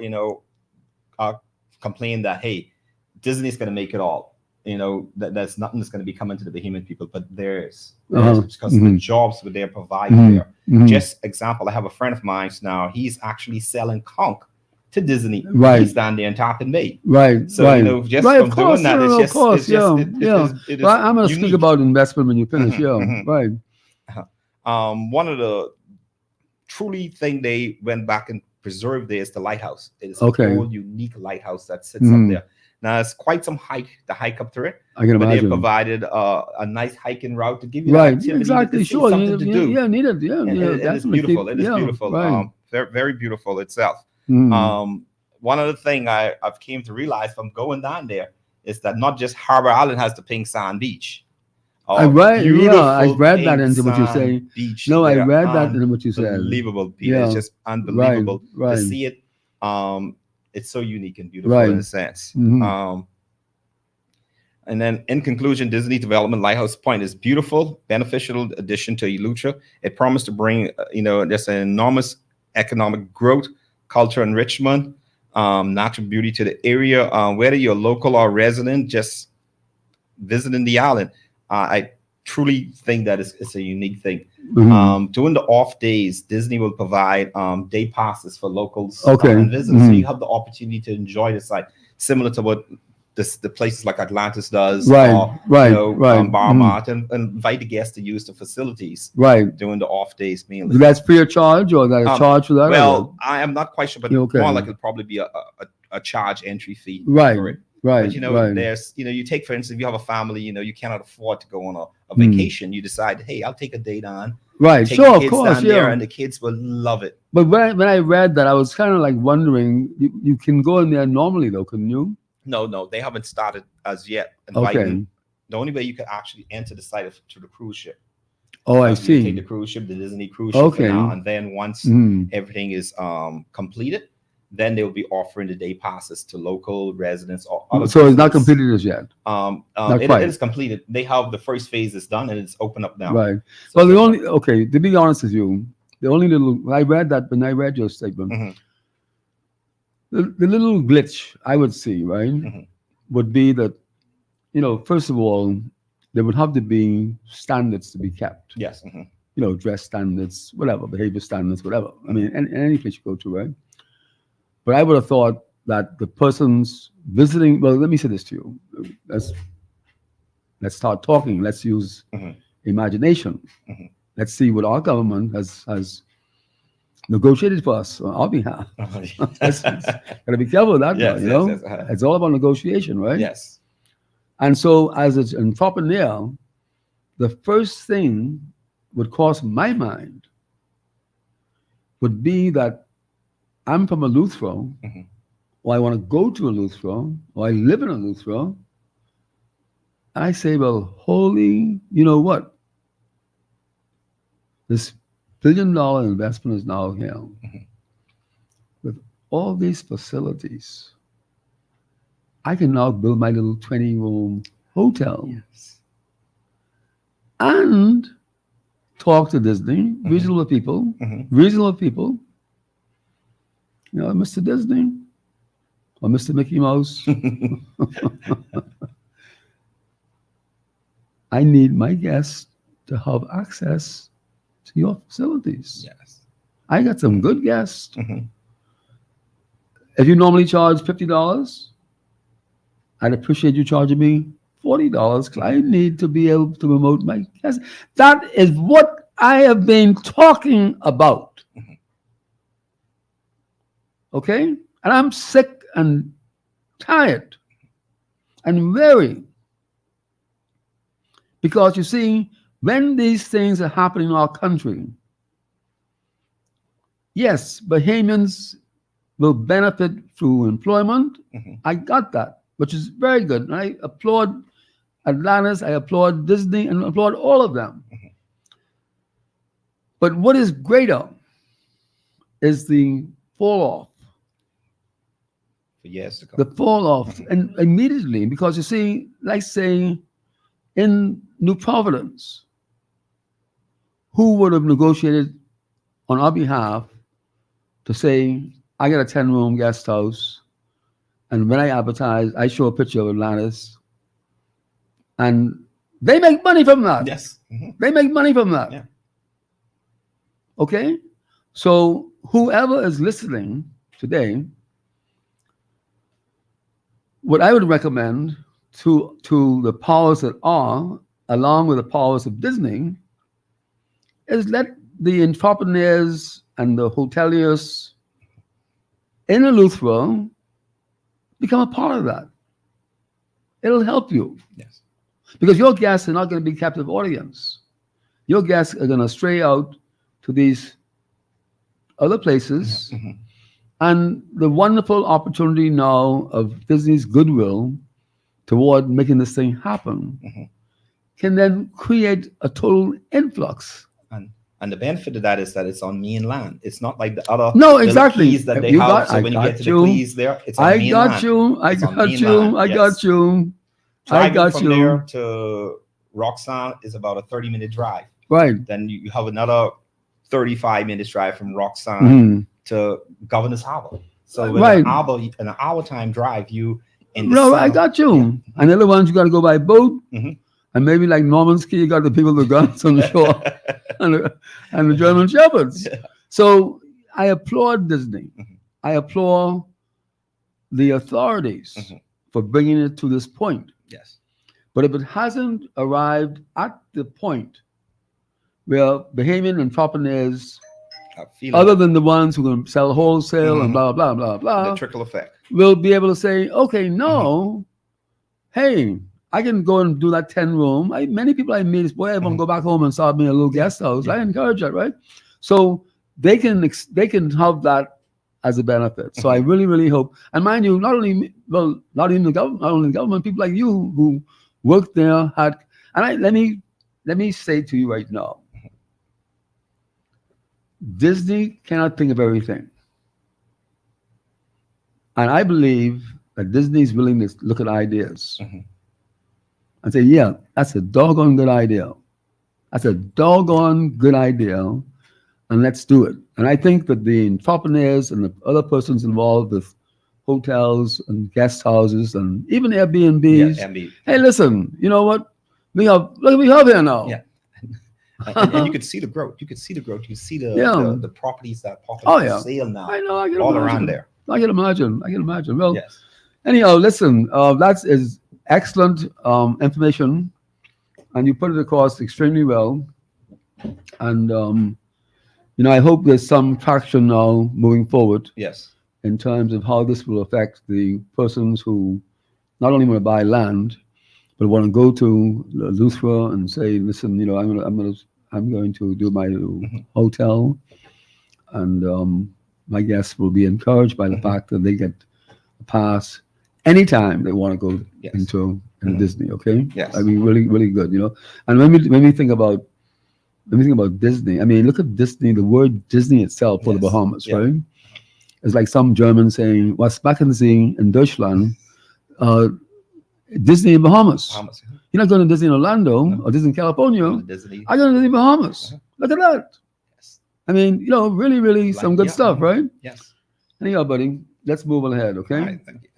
complain that, hey, Disney's going to make it all. That's nothing that's going to be coming to the Bahamian people, but there's because of the jobs that they're providing there. Just example, I have a friend of mine now. He's actually selling conch to Disney. Right. He's down there in Tappan Bay. Right. So just right, from doing that, it's just I'm going to speak about investment when you finish. Right. One of the truly thing they went back and preserved there is the lighthouse. It is a whole unique lighthouse that sits up there. Now it's quite some hike up to it. I can imagine. They provided a nice hiking route to give you right, activity. exactly, sure, something to do. Yeah, needed. Yeah, it is beautiful. It is beautiful. Right. Very, very beautiful itself. One other thing I've came to realize from going down there is that not just Harbor Island has the pink sand beach. I read that into what you say. No, I read that into what you said. Unbelievable, Peter. Yeah. It's just unbelievable to see it. It's so unique and beautiful in a sense. And then in conclusion, Disney Development Lighthouse Point is beautiful, beneficial addition to Eleuthera. It promised to bring, there's an enormous economic growth, culture enrichment, natural beauty to the area. Whether you're local or resident, just visiting the island, I truly think that it's a unique thing. During the off days, Disney will provide day passes for locals and visitors, so you have the opportunity to enjoy the site, similar to what the places like Atlantis does, Barmart, and invite the guests to use the facilities during the off days mainly. That's free of charge, or that a charge for that? Well, I am not quite sure, but more like it'll probably be a charge entry fee. For it. But there's, you take, for instance, if you have a family, you cannot afford to go on a vacation. You decide, hey, I'll take a day down. Right, take sure, the kids of course, down there, and the kids will love it. But when I read that, I was kind of like wondering, you can go in there normally though, couldn't you? No, they haven't started as yet. The only way you can actually enter the site is through the cruise ship. Oh, I see. You take the cruise ship, the Disney cruise ship for now, and then once everything is completed, then they will be offering the day passes to local residents or other. So it's not completed as yet. It is completed. They have the first phase is done and it's open up now. Right. So well, to be honest with you, the only little I read that when I read your statement, the little glitch I would see, would be that, first of all, there would have to be standards to be kept. Yes. Dress standards, whatever, behavior standards, whatever. I mean, any place you go to, right? But I would have thought that the person's visiting, well, let me say this to you. Let's start talking. Let's use imagination. Let's see what our government has negotiated for us on our behalf. Gotta be careful with that, yes. It's all about negotiation, right? Yes. And so as an entrepreneur, the first thing would cross my mind would be that I'm from a Lutheran, or I want to go to a Lutheran, or I live in a Lutheran. I say, well, holy, you know what? This $1 billion investment is now here. With all these facilities, I can now build my little 20-room hotel and talk to Disney, reasonable people, Mr. Disney or Mr. Mickey Mouse. I need my guests to have access to your facilities. Yes. I got some good guests. If you normally charge $50, I'd appreciate you charging me $40 because I need to be able to promote my guests. That is what I have been talking about. Okay? And I'm sick and tired and weary. Because you see, when these things are happening in our country, yes, Bahamians will benefit through employment. I got that, which is very good. And I applaud Atlantis, I applaud Disney, and applaud all of them. But what is greater is the fall off. For years to come. The fall off, and immediately, because you see, like say, in New Providence, who would have negotiated on our behalf to say, I got a 10-room guest house, and when I advertise, I show a picture of Atlantis, and they make money from that. Yes. They make money from that. Yeah. Okay? So whoever is listening today, what I would recommend to the powers that are, along with the powers of Disney, is let the entrepreneurs and the hoteliers in Eleuthera become a part of that. It'll help you. Yes. Because your guests are not going to be captive audience. Your guests are going to stray out to these other places. And the wonderful opportunity now of Disney's goodwill toward making this thing happen can then create a total influx. And the benefit of that is that it's on mainland. It's not like the other keys that they have. So when you get to the keys there, it's on mainland. I got you. Driving from there to Roxanne is about a 30-minute drive. Right. Then you have another 35 minutes drive from Roxanne to Governor's Harbor. So with Right. an hour time drive, you in the No, I sun. got you. And the other ones you got to go by boat, Mhm. and maybe like Norman's Key, you got the people with guns on the shore, and the German shepherds. Yeah. So I applaud Disney. Mhm. I applaud the authorities Mhm. for bringing it to this point. Yes. But if it hasn't arrived at the point where Bahamian entrepreneurs, I feel other than the ones who can sell wholesale and Mhm. blah, blah, blah, the blah, trickle effect. will be able to say, okay, no, hey, I can go and do that 10 room. Many people I meet, boy, I want to go back home and start me a little guest house. Yeah. I encourage that, right? So they can have that as a benefit. So I really, really hope. And mind you, not only not even the government, not only the government, people like you who worked there had. And let me say to you right now, Disney cannot think of everything, and I believe that Disney is willing to look at ideas Mhm. and say, yeah, that's a doggone good idea. That's a doggone good idea, and let's do it. And I think that the entrepreneurs and the other persons involved with hotels and guest houses and even Airbnbs, Yeah, MB. hey, listen, you know what? We have here now. Yeah. And you could see the growth. You could see the growth. You see Yeah. the properties that pop Oh, up yeah. for sale now. I know. I can all imagine. around there. I can imagine. I can imagine. Well, Yes. anyhow, listen. That is excellent information, and you put it across extremely well. And I hope there's some traction now moving forward Yes. in terms of how this will affect the persons who not only want to buy land, but want to go to Luthra and say, listen, I'm going to do my hotel, and my guests will be encouraged by the fact that they get a pass anytime they want to go Yes. into Disney. Okay, Yes. I mean, really, really good. And when we think about Disney, I mean, look at Disney. The word Disney itself for the Yes. Bahamas, Yeah. right? It's like some German saying, "Was machen Sie in Deutschland?" Disney in Bahamas. Bahamas. You're not going to Disney in Orlando No. or Disney in California. Disney. I go to Disney Bahamas. Uh-huh. Look at that. Yes. I mean, really, really some good Yeah. stuff, right? Yes. Anyhow, buddy, let's move on ahead, okay? All right. Thank you.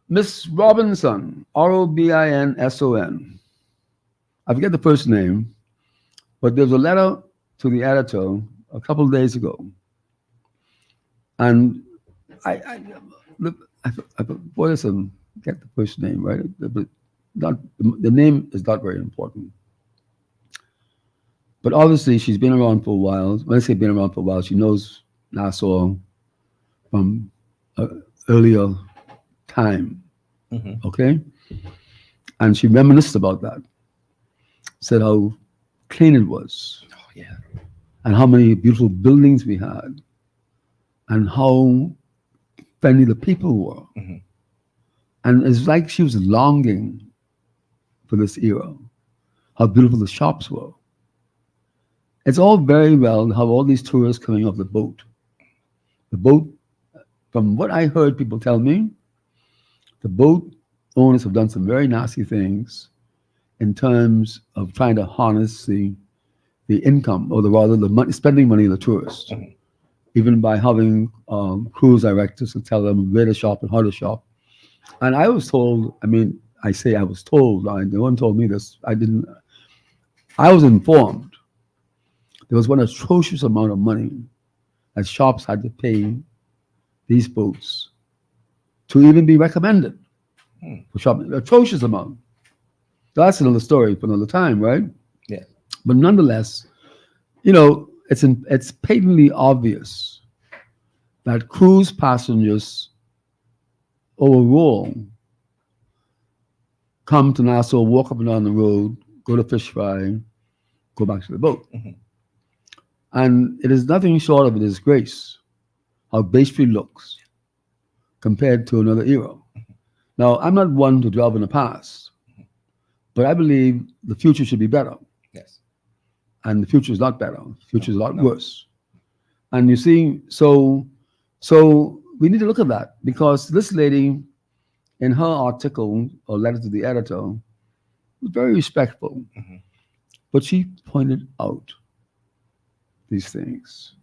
Miss Robinson, Robinson. I forget the first name, but there was a letter to the editor a couple of days ago. And boy, listen, get the first name, right? But the name is not very important. But obviously, she's been around for a while. When I say been around for a while, she knows Nassau from earlier time, Mhm. okay? And she reminisced about that. Said how clean it was, Oh yeah. and how many beautiful buildings we had, and how friendly the people were. Mhm. And it's like she was longing for this era, how beautiful the shops were. It's all very well to have all these tourists coming off the boat. The boat, from what I heard people tell me, the boat owners have done some very nasty things in terms of trying to harness the income, or rather the money, spending money of the tourists, Mhm. even by having cruise directors to tell them where to shop and how to shop. And I was told, I mean, I say I was told, no one told me this. I was informed there was one atrocious amount of money that shops had to pay these boats to even be recommended for shopping. Atrocious amount. That's another story for another time, right? Yeah. But nonetheless, it's patently obvious that cruise passengers overall come to Nassau, walk up and down the road, go to fish fry, go back to the boat. Mhm. And it is nothing short of a disgrace how Bay Street looks compared to another era. Now, I'm not one to dwell in the past, but I believe the future should be better. Yes. And the future is not better. The future is a lot No. worse. And you see, so we need to look at that, because this lady, in her article or letter to the editor, was very respectful. Mhm. But she pointed out these things.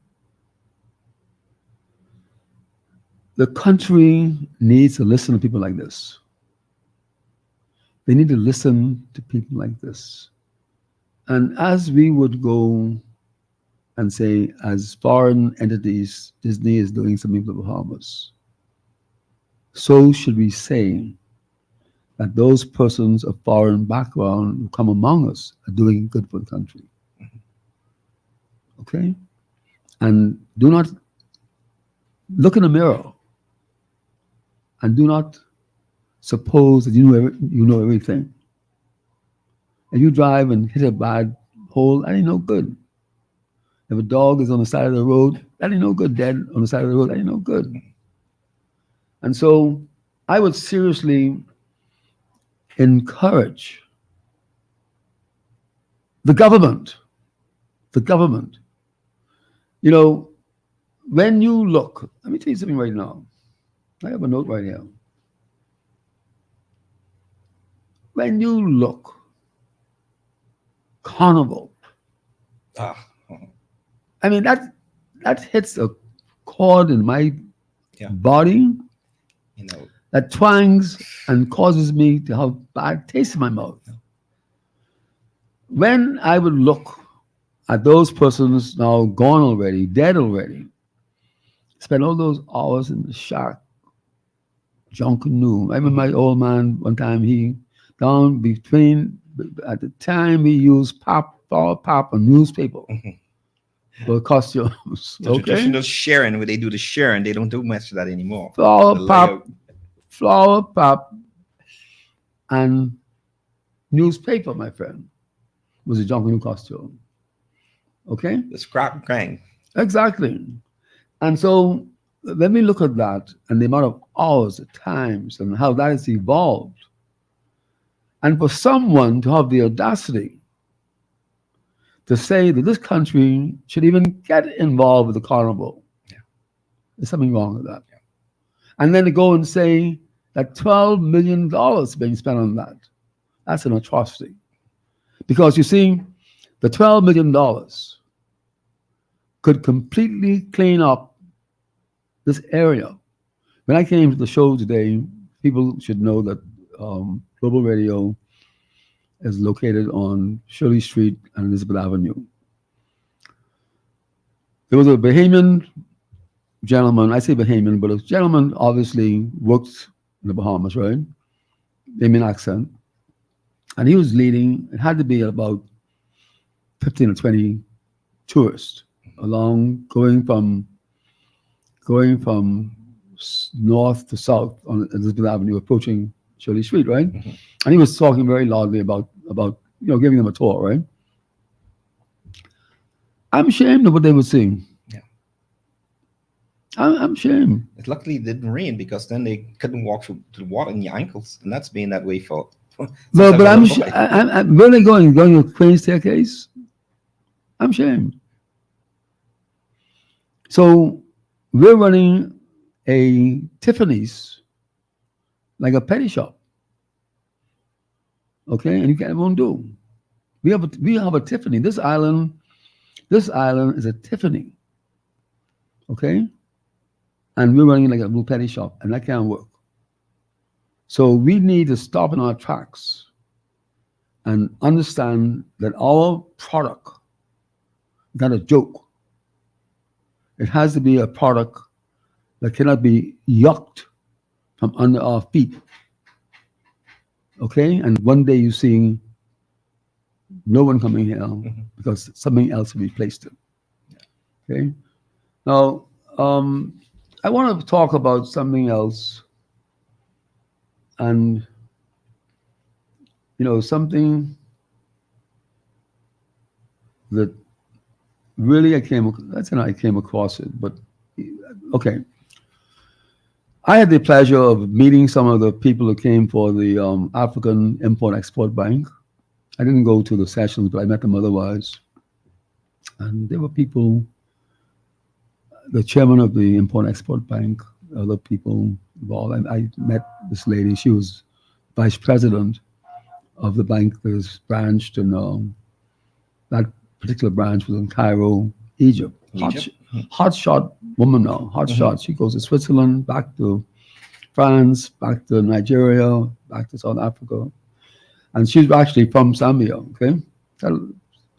The country needs to listen to people like this. They need to listen to people like this. And as we would go and say, as foreign entities, Disney is doing something for the Bahamas, so should we say that those persons of foreign background who come among us are doing good for the country. Okay? And do not look in the mirror and do not suppose that you know everything. If you drive and hit a bad hole, that ain't no good. If a dog is on the side of the road, that ain't no good. Dead on the side of the road, that ain't no good. And so I would seriously encourage the government. You know, when you look, let me tell you something right now. I have a note right here. When you look, Carnival, I mean, that hits a chord in my body, You know, that twangs and causes me to have bad taste in my mouth. When I would look at those persons now gone already, dead already, spend all those hours in the shark junk canoe. I remember my old man one time, he down between, at the time he used flour pop and newspaper for costumes. the traditional sharing, where they do the sharing, they don't do much of that anymore. Flour pop and newspaper, my friend, was a junk canoe costume. Okay? The scrap and crank. Exactly. And so when we look at that and the amount of hours, the times, and how that has evolved, and for someone to have the audacity to say that this country should even get involved with the carnival, there's something wrong with that. And then to go and say that $12 million being spent on that, that's an atrocity. Because you see, the $12 million could completely clean up this area. When I came to the show today, people should know that Global Radio is located on Shirley Street and Elizabeth Avenue. There was a Bahamian gentleman, I say Bahamian, but a gentleman obviously worked in the Bahamas, right? Bahamian accent. And he was leading, it had to be about 15 or 20 tourists along, going from north to south on Elizabeth Avenue, approaching Shirley Street, right? And he was talking very loudly about giving them a tour, right? I'm ashamed of what they were seeing. Yeah. I'm ashamed. It luckily didn't rain, because then they couldn't walk through the water in your ankles, and that's been that way for. But I'm where are they going? Going to a crane staircase? I'm ashamed. So we're running a Tiffany's, like a petty shop. Okay, and it won't do. We have a Tiffany. This island is a Tiffany. Okay, and we're running like a little petty shop, and that can't work. So we need to stop in our tracks and understand that our product is not a joke. It has to be a product that cannot be yucked from under our feet. Okay? And one day you see no one coming here because something else replaced it. Okay? Now, I want to talk about something else, and something that really I came across it, but okay. I had the pleasure of meeting some of the people who came for the African Import-Export Bank. I didn't go to the sessions, but I met them otherwise. And there were people, the chairman of the Import-Export Bank, other people involved. I met this lady. She was vice president of the bank that is branched in, that particular branch was in Cairo, Egypt. hotshot woman now. Hotshot. She goes to Switzerland, back to France, back to Nigeria, back to South Africa. And she's actually from Zambia, okay?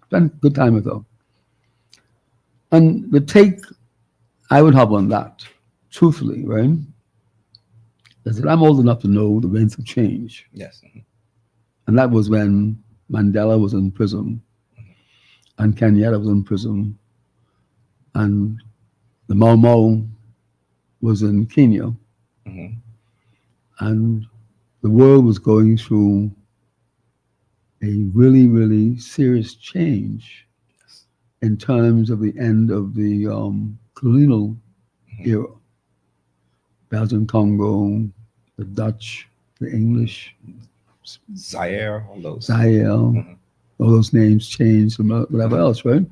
Spent good time with her. And the take I would have on that, truthfully, right, is that I'm old enough to know the winds of change. Yes. And that was when Mandela was in prison, and Kenyatta was in prison, and the Mau Mau was in Kenya, and the world was going through a really, really serious change in terms of the end of the colonial era. Belgian Congo, the Dutch, the English, Zaire, all those. Zaire, all those names changed and whatever else, right?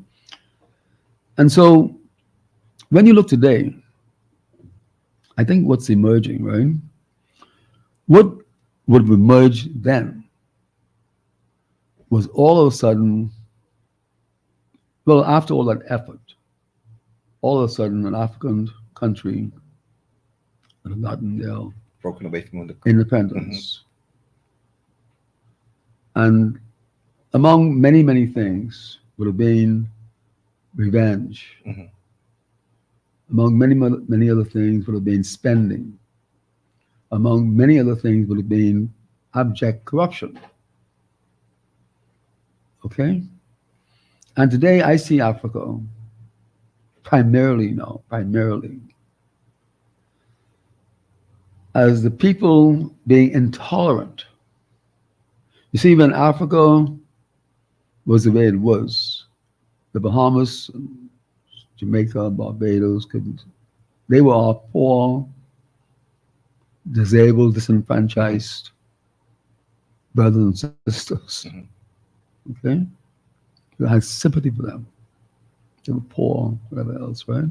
And so when you look today, I think what's emerging, right? What would emerge then was all of a sudden, well, after all that effort, all of a sudden an African country that had gotten their Broken away from the independence. And among many, many things would have been revenge. Among many, many other things would have been spending. Among many other things would have been abject corruption. Okay? And today I see Africa primarily as the people being intolerant. You see, when Africa was the way it was, the Bahamas, Jamaica, Barbados, they were all poor, disabled, disenfranchised brothers and sisters. Okay? I had sympathy for them. They were poor, whatever else, right?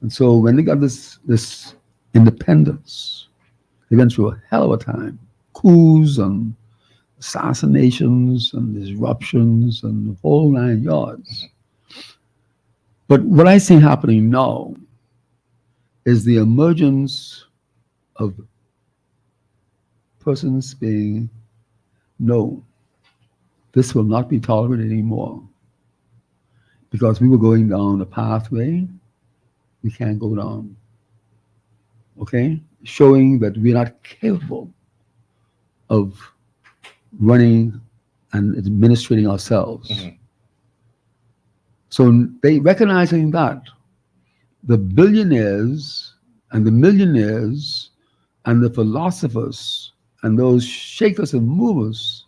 And so when they got this independence, they went through a hell of a time. Coups and assassinations and disruptions and the whole 9 yards. But what I see happening now is the emergence of persons being, no, this will not be tolerated anymore. Because we were going down a pathway we can't go down. Okay? Showing that we're not capable of running and administrating ourselves. So they recognizing that, the billionaires and the millionaires and the philosophers and those shakers and movers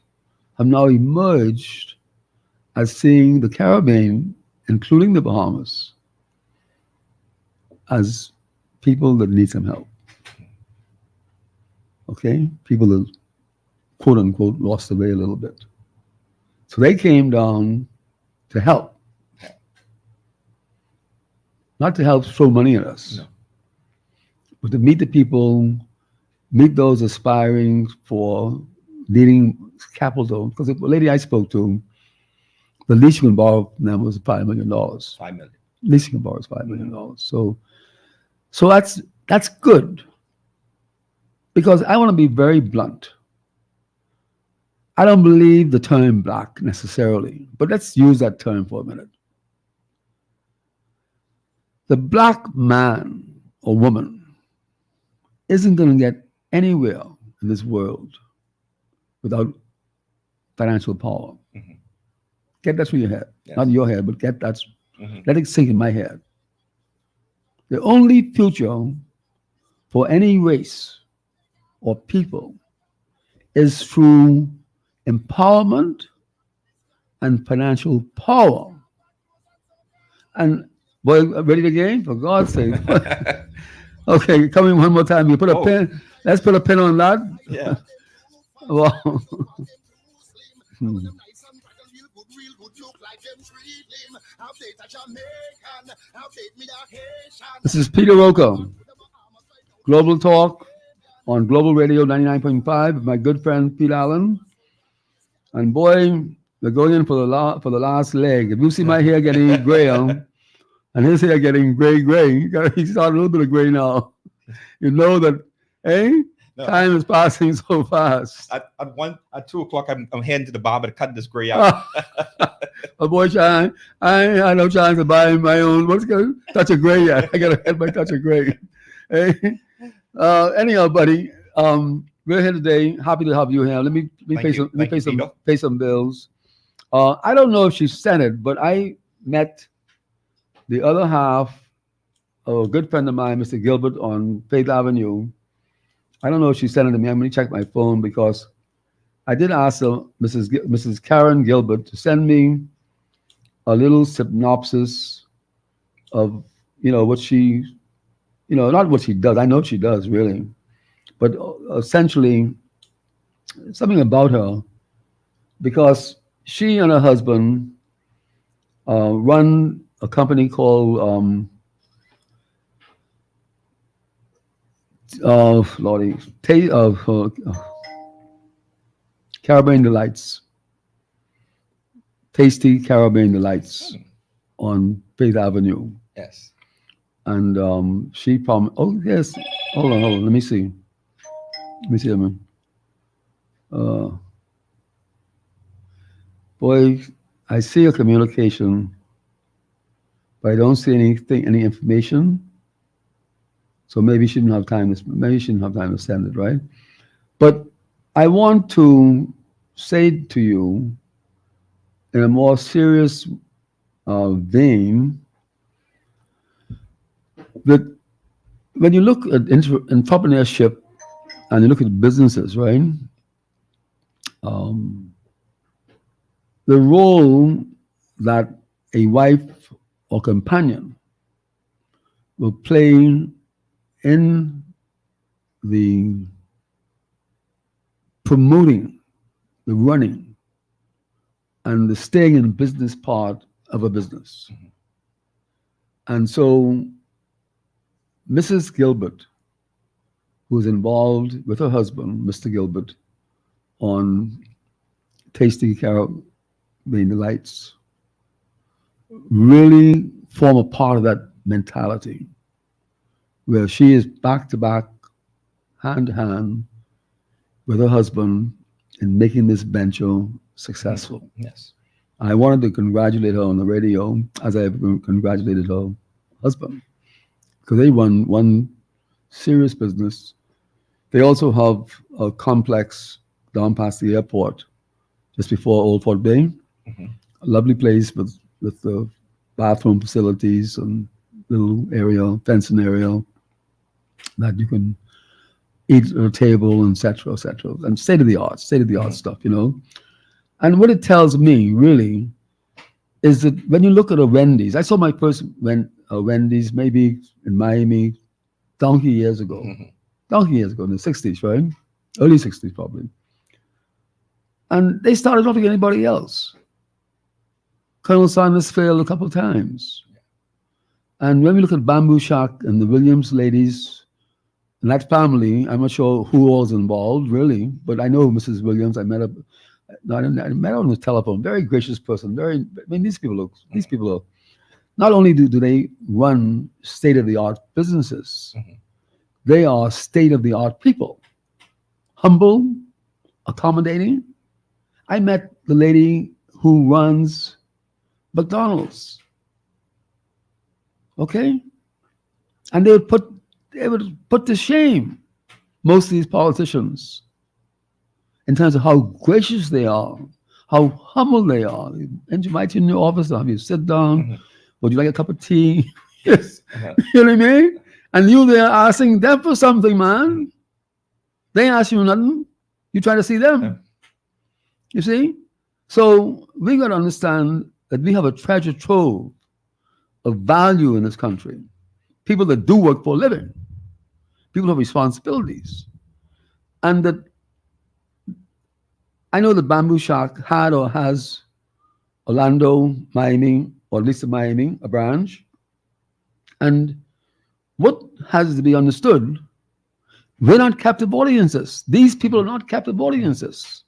have now emerged as seeing the Caribbean, including the Bahamas, as people that need some help. Okay? People that, quote unquote, lost the way a little bit. So they came down to help. Not to help throw money at us, but to meet the people, meet those aspiring for needing capital. Because the lady I spoke to, the least you can borrow from them was $5 million. $5 million. Least you can borrow is $5 million. So that's good. Because I want to be very blunt. I don't believe the term black necessarily, but let's use that term for a minute. The black man or woman isn't going to get anywhere in this world without financial power. Get that through your head. Yes. Not your head, but get that. Let it sink in my head. The only future for any race or people is through empowerment and financial power. And boy, ready to game? For God's sake. Okay, come in one more time. You put a pin. Let's put a pin on that. Yeah. Well, this is Peter Roker, Global Talk on Global Radio 99.5 with my good friend Pete Allen. And boy, we're going in for the last leg. If you see my hair getting gray, and his hair getting gray. He's got a little bit of gray now. You know that, eh? No, Time is passing so fast. at 2 o'clock, I'm heading to the barber to cut this gray out. Oh boy, Sean, I ain't had no chance to buy my own. What's good? Touch of gray yet? I gotta get my touch of gray. Hey, anyhow, buddy, we're here today. Happy to have you here. Let me pay some bills. I don't know if she sent it, but I met the other half of a good friend of mine, Mr. Gilbert, on Faith Avenue. I don't know if she sent it to me. I'm going to check my phone because I did ask her, Mrs. Karen Gilbert, to send me a little synopsis of, what she, not what she does. I know she does, really. But essentially, something about her, because she and her husband run a company called Caribbean Delights, Tasty Caribbean Delights on Faith Avenue. Yes. And she promised. Oh yes. Hold on. Let me see. I mean. Boy, I see a communication, but I don't see any information. So maybe she didn't have time to send it, right? But I want to say to you, in a more serious vein, that when you look at entrepreneurship and you look at businesses, right? The role that a wife or companion will play in the promoting, the running, and the staying in business part of a business. Mm-hmm. And so Mrs. Gilbert, who's involved with her husband, Mr. Gilbert, on Tasty Caribbean Delights, really form a part of that mentality where she is back to back, hand to hand with her husband in making this venture successful. Yes. I wanted to congratulate her on the radio, as I have congratulated her husband, because they run one serious business. They also have a complex down past the airport, just before Old Fort Bay. Mm-hmm. A lovely place with the bathroom facilities and little area, fencing area that you can eat at a table, etc., and state of the art stuff, And what it tells me really is that when you look at a Wendy's, I saw my first Wendy's maybe in Miami donkey years ago, in the 60s, right? Early 60s probably. And they started off like anybody else. Colonel Sanders failed a couple of times. And when we look at Bamboo Shack and the Williams ladies, and that family, I'm not sure who all was involved, really, but I know Mrs. Williams. I met her on the telephone. Very gracious person. These people are, not only do they run state-of-the-art businesses, they are state-of-the-art people. Humble, accommodating. I met the lady who runs McDonald's. Okay? And they would put to shame most of these politicians in terms of how gracious they are, how humble they are. And you invite you in your office, have you sit down, would you like a cup of tea? Yes. You know what I mean? And you there asking them for something, man. They ain't ask you nothing. You try to see them. You see? So we got to understand that we have a treasure trove of value in this country. People that do work for a living. People have responsibilities. And that I know that Bamboo Shack had or has Orlando, Miami, or at least in Miami, a branch. And what has to be understood, we're not captive audiences. These people are not captive audiences.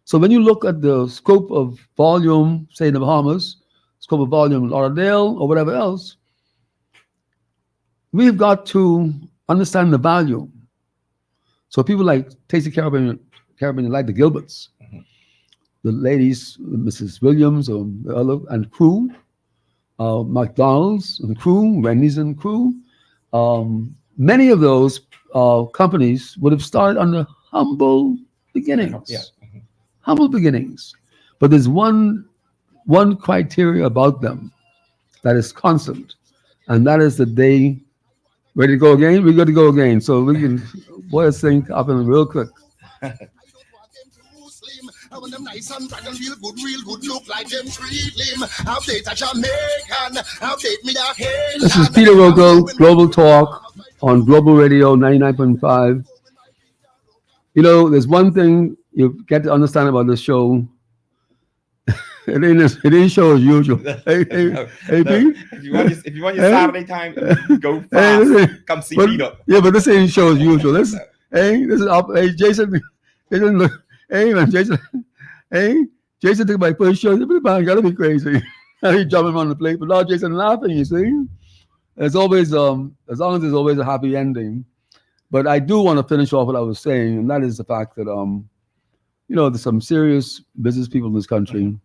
So when you look at the scope of volume, say in the Bahamas, Scope Volume, Lauderdale, or whatever else, we've got to understand the value. So people like Tasty Caribbean, like the Gilberts, the ladies, Mrs. Williams or the other, and crew, McDonald's and crew, Wendy's and crew. Many of those companies would have started under humble beginnings. Yeah. Humble beginnings. But there's one criteria about them that is constant, and that is that they ready to go again. We got to go again, so we can boil this thing up in real quick. I want them nice and bright and real good, look like them treat him. Update a Jamaican, update me a Haitian. This is Peter Roker, Global Talk on Global Radio 99.5. You know, there's one thing you get to understand about this show. It ain't show as usual. Hey, No, Pete? if you want your Saturday time, go fast. Come see Peter. Yeah, but this ain't show as usual. This is up. Hey, Jason, look. Hey, man, Jason. Hey, Jason took my first show. You gotta be crazy. He's jumping on the plate, but now Jason laughing. You see, it's always as long as there's always a happy ending. But I do want to finish off what I was saying, and that is the fact that you know, there's some serious business people in this country,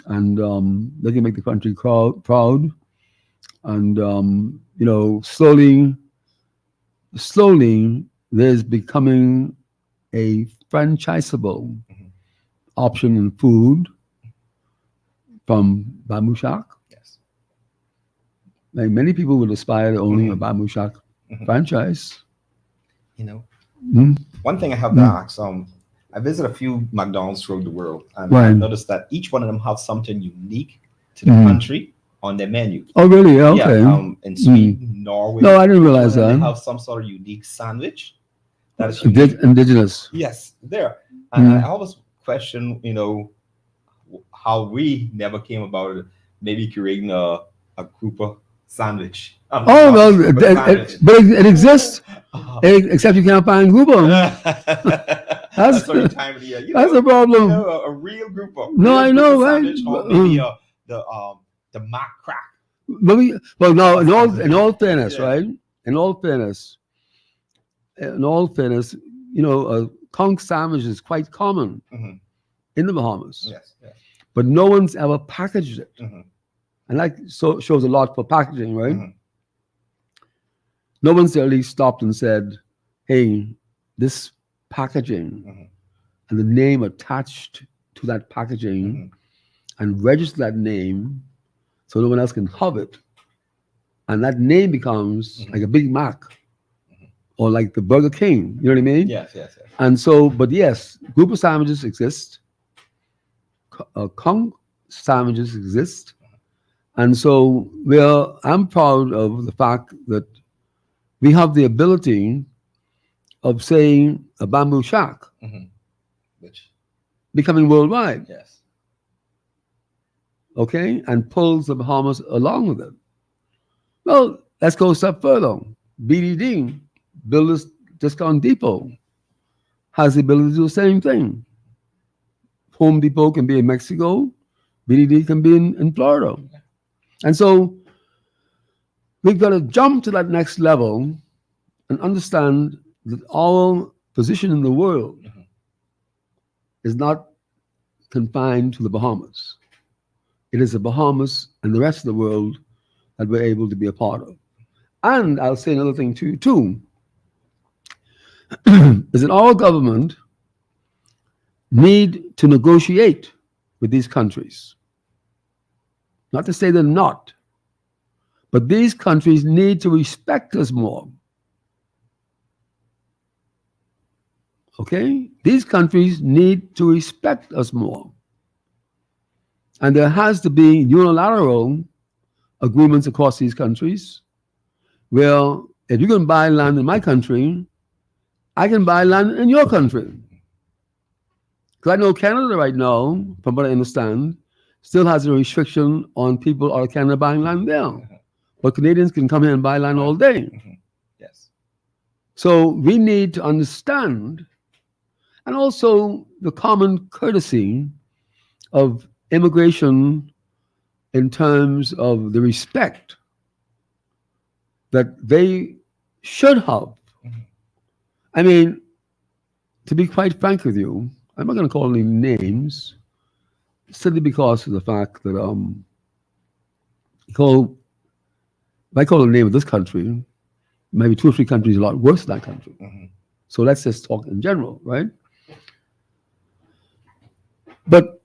and they can make the country proud. And you know, slowly, there's becoming a franchisable option in food from Bamboo Shack. Yes. Like many people would aspire to owning a Bamboo Shack franchise. You know, Mhm. one thing I have to ask. I visit a few McDonald's throughout the world, and Right. I noticed that each one of them have something unique to the country on their menu. Oh, really? Yeah, okay. Yeah, in Sweden, Norway. No, I didn't realize They that. have some sort of unique sandwich that is unique. Indigenous. Yes, there. And I always question, you know, how we never came about it. Maybe creating a grouper sandwich. Oh, well, but it exists, except you can't find grouper. That's the time of the year. You That's know, the problem. You know, a real grouper. No, I know, right? Sandwich, or maybe the mac crack. Well, no. In all fairness, Yeah. right? In all fairness, you know, a conch sandwich is quite common in the Bahamas, Yes, yes. but no one's ever packaged it, Mhm. and that shows a lot for packaging, right? Mhm. No one's really stopped and said, "Hey, this packaging and the name attached to that packaging, and register that name so no one else can have it, and that name becomes like a Big Mac." Or like the Burger King, you know what I mean? Yes, yes, yes. And so, but yes, grouper sandwiches exist. Conch sandwiches exist. And so I'm proud of the fact that we have the ability of saying a Bamboo Shack Which, becoming worldwide, yes. okay? And pulls the Bahamas along with it. Well, let's go a step further. BDD, Builders Discount Depot, has the ability to do the same thing. Home Depot can be in Mexico, BDD can be in Florida. And so we've got to jump to that next level and understand that our position in the world is not confined to the Bahamas. It is the Bahamas and the rest of the world that we're able to be a part of. And I'll say another thing to you too, is that our government need to negotiate with these countries. Not to say they're not, but these countries need to respect us more. Okay? These countries need to respect us more. And there has to be unilateral agreements across these countries where if you can buy land in my country, I can buy land in your country. Because I know Canada right now, from what I understand, still has a restriction on people out of Canada buying land there. But Canadians can come here and buy land all day. Yes. So we need to understand, and also the common courtesy of immigration in terms of the respect that they should have. I mean, to be quite frank with you, I'm not going to call any names simply because of the fact that if I call the name of this country, maybe 2 or 3 countries a lot worse than that country. So let's just talk in general, right? But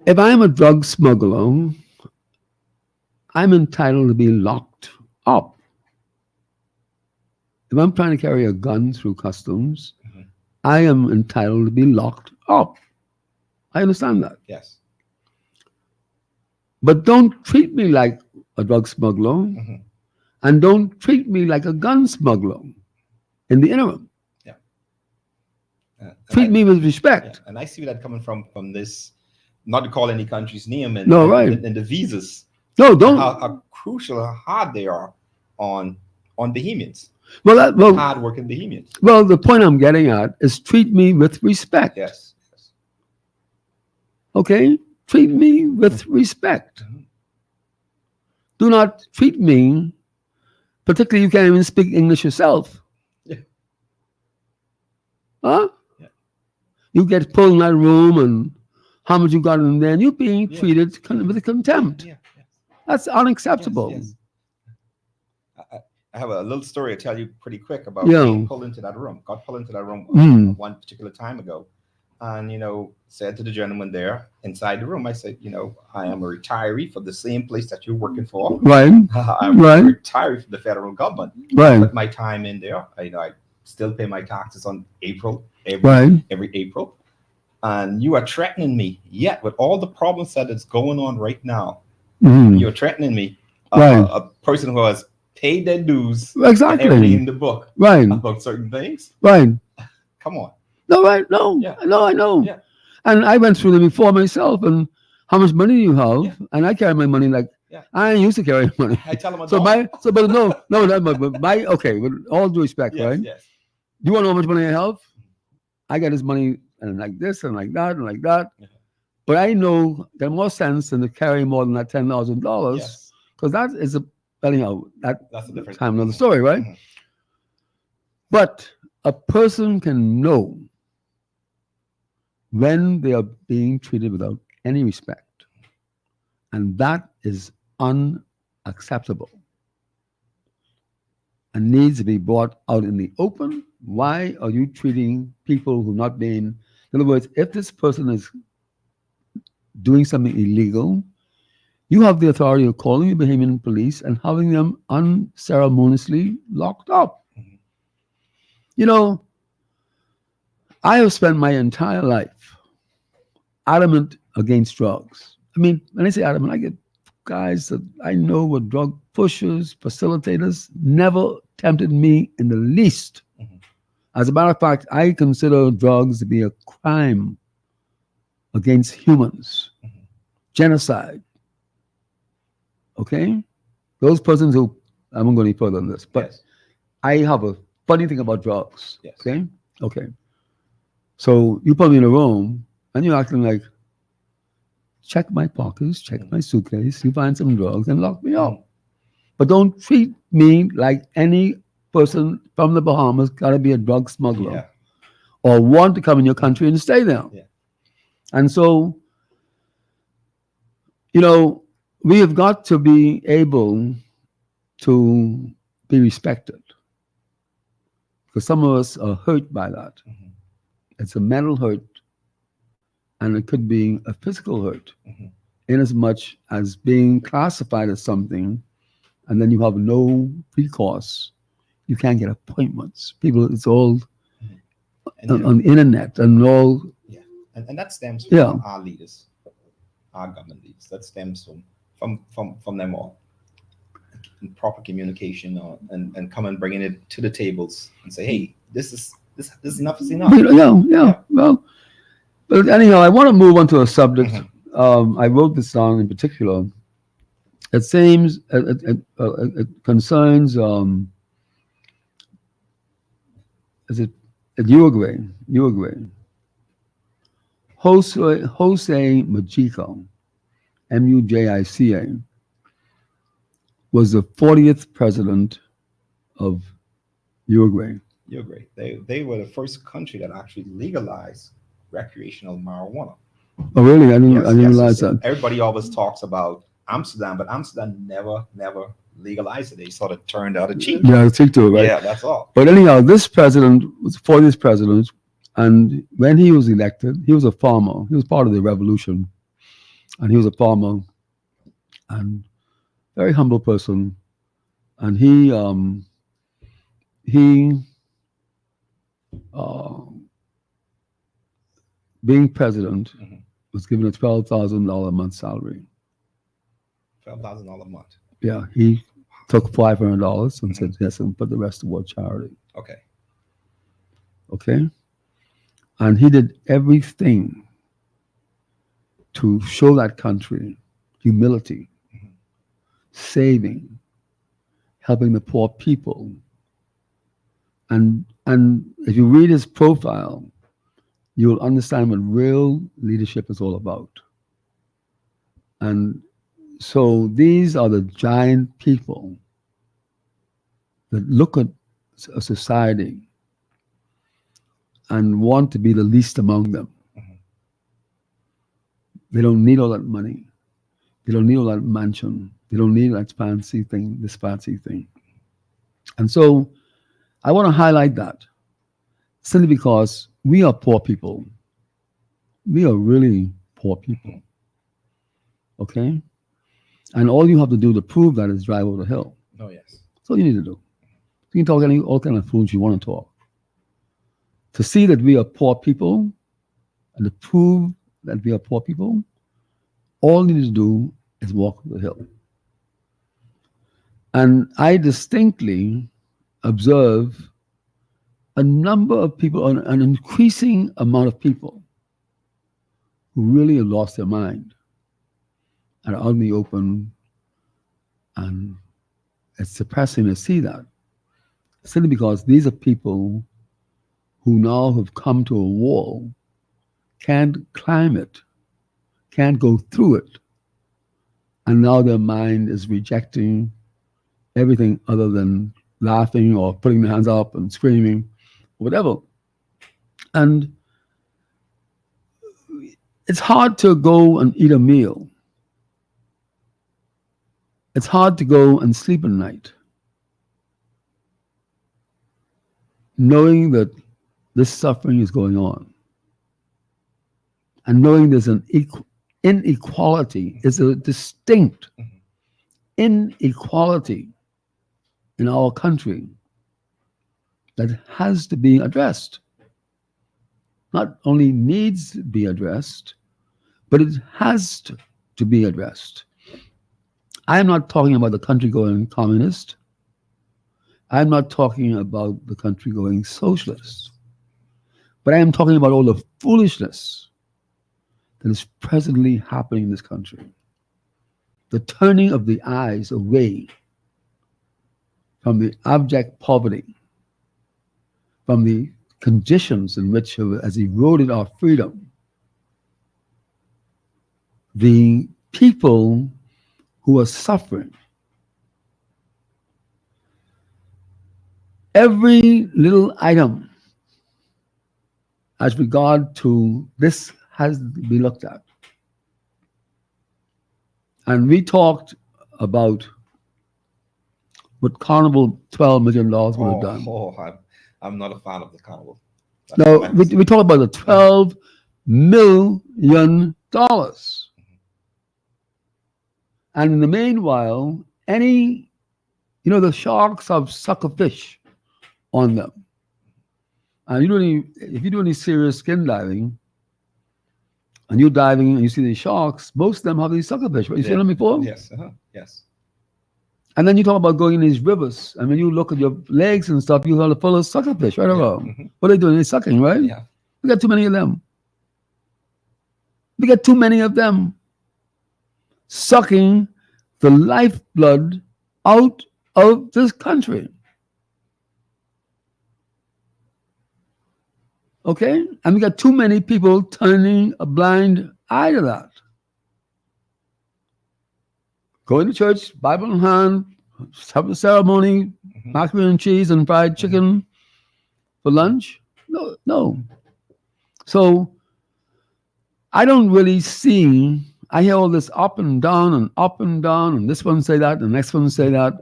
if I'm a drug smuggler, I'm entitled to be locked up. If I'm trying to carry a gun through customs, I am entitled to be locked up. I understand that. Yes. But don't treat me like a drug smuggler and don't treat me like a gun smuggler in the interim. Yeah. Treat me with respect. And I see that coming from this, not to call any country's name, and, No, right. and the visas. No, don't. How crucial, how hard they are on Bahamians. Well, Hard-working Bahamians. well, the point I'm getting at is treat me with respect. Yes. Okay? Treat me with respect. Do not treat me, particularly you can't even speak English yourself. Yeah. Huh? Yeah. You get pulled in that room and how much you got in there, and you're being treated with contempt. Yeah. That's unacceptable. Yes. I have a little story to tell you pretty quick about being pulled into that room. Got pulled into that room one particular time ago. And, said to the gentleman there inside the room, I said, I am a retiree for the same place that you're working for. Right. I'm a retiree for the federal government. Right. Put my time in there. I still pay my taxes on every April. And you are threatening me. Yet with all the problems that is going on right now, you're threatening me. A person who has paid their dues. Exactly. Everything in the book. Right. About certain things. Right. Come on. No, right. No. Yeah. No, I know. Yeah. And I went through them before myself. And how much money do you have? Yeah. And I carry my money like I used to carry money. I tell them okay, with all due respect, right? Yes. Do you want to know how much money I have? I got this money and like this and like that and like that. Yeah. But I know there's more sense than to carry more than that $10,000 because that is that's a different time, another story, right? But a person can know when they are being treated without any respect, and that is unacceptable and needs to be brought out in the open. Why are you treating people who not being, in other words, if this person is doing something illegal, you have the authority of calling the Bahamian police and having them unceremoniously locked up. I have spent my entire life adamant against drugs. I mean, when I say adamant, I get guys that I know were drug pushers, facilitators, never tempted me in the least. As a matter of fact, I consider drugs to be a crime against humans, genocide. Okay? Those persons who, I won't go any further on this, but I have a funny thing about drugs. Okay? Okay. So you put me in a room and you're acting like, check my pockets, check my suitcase, you find some drugs and lock me up. But don't treat me like any person from the Bahamas got to be a drug smuggler or want to come in your country and stay there. And so, we have got to be able to be respected because some of us are hurt by that. It's a mental hurt and it could be a physical hurt in as much as being classified as something and then you have no recourse. You can't get appointments. People, it's all on the internet and all. Yeah, and that stems from our leaders, our government leaders. That stems from them all. Proper communication and come and bringing it to the tables and say, hey, this is enough is enough. Well, but anyhow, I want to move on to a subject. I wrote this song in particular. It seems it concerns is it Uruguay? Jose Mujica Mujica, was the 40th president of Uruguay. You're great. They were the first country that actually legalized recreational marijuana. Oh, really? I didn't Yes, realize yes. that. Everybody always talks about Amsterdam, but Amsterdam never legalized it. They sort of turned the other cheek. Yeah, stick to it, right? Yeah, that's all. But anyhow, this president was the 40th president, and when he was elected, he was a farmer. He was part of the revolution, and he was a farmer, and very humble person. And he being president, Mhm. was given a $12,000 a month salary. $12,000 a month. Yeah, he took $500 and said yes, and put the rest toward charity. Okay. Okay, and he did everything to show that country humility, saving, helping the poor people. And if you read his profile, you will understand what real leadership is all about. And so these are the giant people that look at a society and want to be the least among them. They don't need all that money. They don't need all that mansion. They don't need that fancy thing, this fancy thing. And so I want to highlight that simply because we are poor people. We are really poor people. Okay? And all you have to do to prove that is drive over the hill. Oh, yes. That's all you need to do. You can talk all kind of fools you want to talk. To see that we are poor people and to prove that we are poor people, all you need to do is walk the hill. And I distinctly observe a number of people, an increasing amount of people who really have lost their mind and are out in the open, and it's depressing to see that. Simply because these are people who now have come to a wall, can't climb it, can't go through it, and now their mind is rejecting everything other than laughing or putting their hands up and screaming, whatever. And it's hard to go and eat a meal. It's hard to go and sleep at night, knowing that this suffering is going on, and knowing there's an inequality, is a distinct inequality in our country that has to be addressed. Not only needs to be addressed, but it has to be addressed. I am not talking about the country going communist. I'm not talking about the country going socialist. But I am talking about all the foolishness that is presently happening in this country. The turning of the eyes away from the abject poverty, from the conditions in which has eroded our freedom. The people who are suffering. Every little item as regard to this has to be looked at. And we talked about what Carnival $12 million would have done. I'm not a fan of the carnival. No, we talk about the $12 million. And in the meanwhile, the sharks have sucker fish on them. And if you do any serious skin diving, and you're diving and you see these sharks, most of them have these sucker fish. Right? You seen them before? Yes. Yes. And then you talk about going in these rivers, and when you look at your legs and stuff, you have full of sucker fish, right or wrong? What are they doing? They're sucking, right? Yeah. We got too many of them. We got too many of them sucking the lifeblood out of this country. Okay? And we got too many people turning a blind eye to that. Going to church, Bible in hand, have a ceremony, macaroni and cheese and fried chicken for lunch. No, no. So I don't really see. I hear all this up and down and up and down, and this one say that, and the next one say that.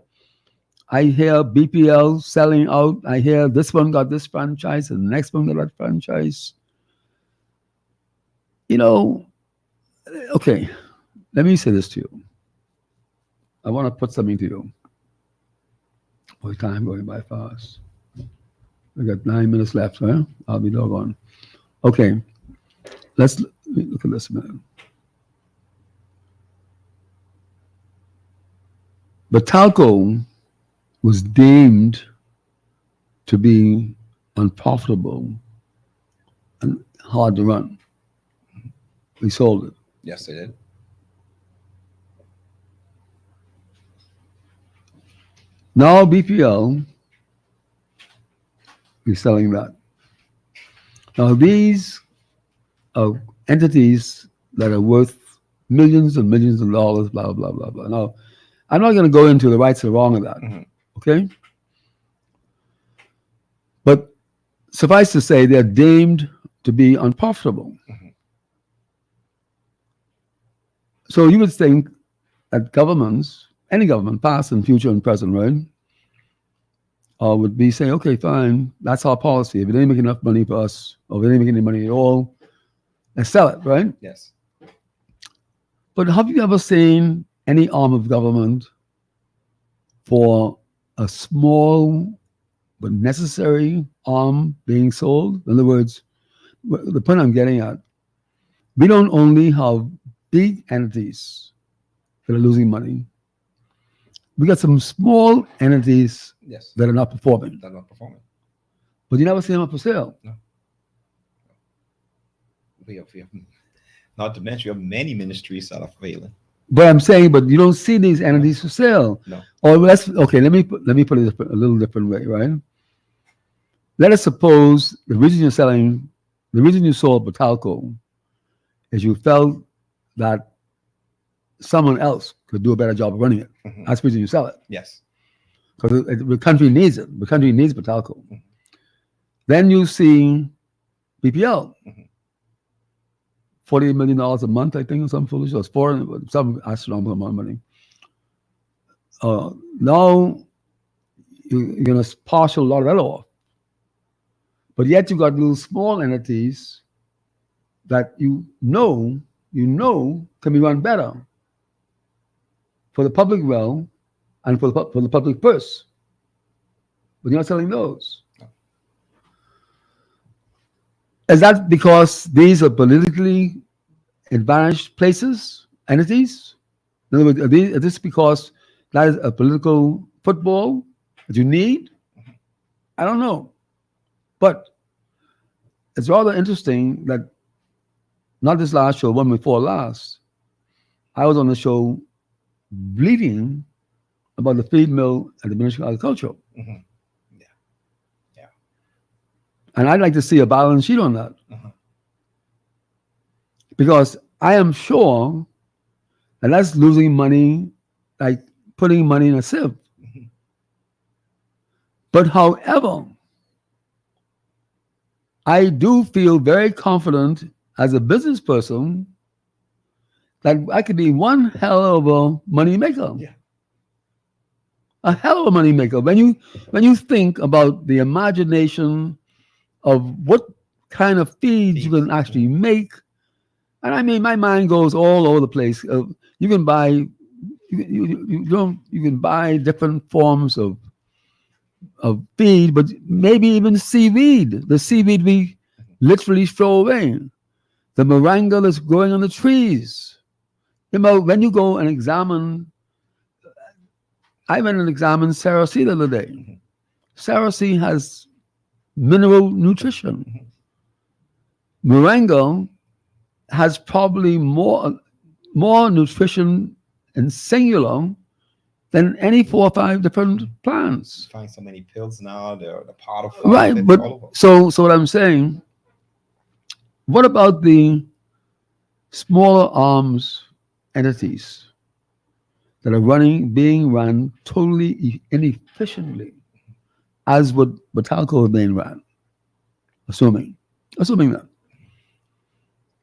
I hear BPL selling out. I hear this one got this franchise, and the next one got that franchise. You know, okay, let me say this to you. I want to put something to you. Boy, time going by fast. We got 9 minutes left, huh? I'll be doggone. Okay, let's look at this a minute. Batalco was deemed to be unprofitable and hard to run. We sold it. Yes, they did. Now BPL is selling that. Now these are entities that are worth millions and millions of dollars, blah, blah, blah, blah. Now, I'm not going to go into the rights or wrong of that, okay? But suffice to say, they're deemed to be unprofitable. So you would think that governments, any government, past and future and present, right, would be saying, okay, fine, that's our policy. If it ain't making enough money for us, or if it ain't making any money at all, let's sell it, right? Yes. But have you ever seen any arm of government for a small but necessary arm being sold? In other words, the point I'm getting at, we don't only have big entities that are losing money. We got some small entities Yes. that are not performing. They're not performing. But you never see them up for sale. No. We have, not to mention, we have many ministries that are failing. But I'm saying, but you don't see these entities for sale. No. Or okay. Let me put it a little different way, right? Let us suppose the reason you sold Batalco is you felt that someone else could do a better job of running it. That's the reason you sell it. Yes. Because the country needs it. The country needs Batalco. Then you see BPL. $48 million a month, I think, or some foolish, or some astronomical amount of money. Now you're going to partial a lot of that off. But yet you got little small entities that you know can be run better for the public well and for the public purse. But you're not selling those. Is that because these are politically advantaged places, entities? In other words, is this because that is a political football that you need? I don't know. But it's rather interesting that not this last show, one before last, I was on the show bleating about the feed mill at the Ministry of Agriculture. And I'd like to see a balance sheet on that. Because I am sure that that's losing money, like putting money in a sieve. But however, I do feel very confident as a business person that I could be one hell of a money maker. Yeah. A hell of a money maker. When you think about the imagination of what kind of feeds you can actually make. And I mean, my mind goes all over the place. You can buy, you can buy different forms of feed, but maybe even seaweed. The seaweed we literally throw away. The moringa that's growing on the trees. You know, when you go and examine, I went and examined Sarasee the other day. Sarasee has mineral nutrition. Moringa has probably more nutrition in singular than any 4 or 5 different plants. You find so many pills now. They're the part of right. But so what I'm saying, what about the smaller arms entities that are being run totally inefficiently, as would Batalco being run, assuming that.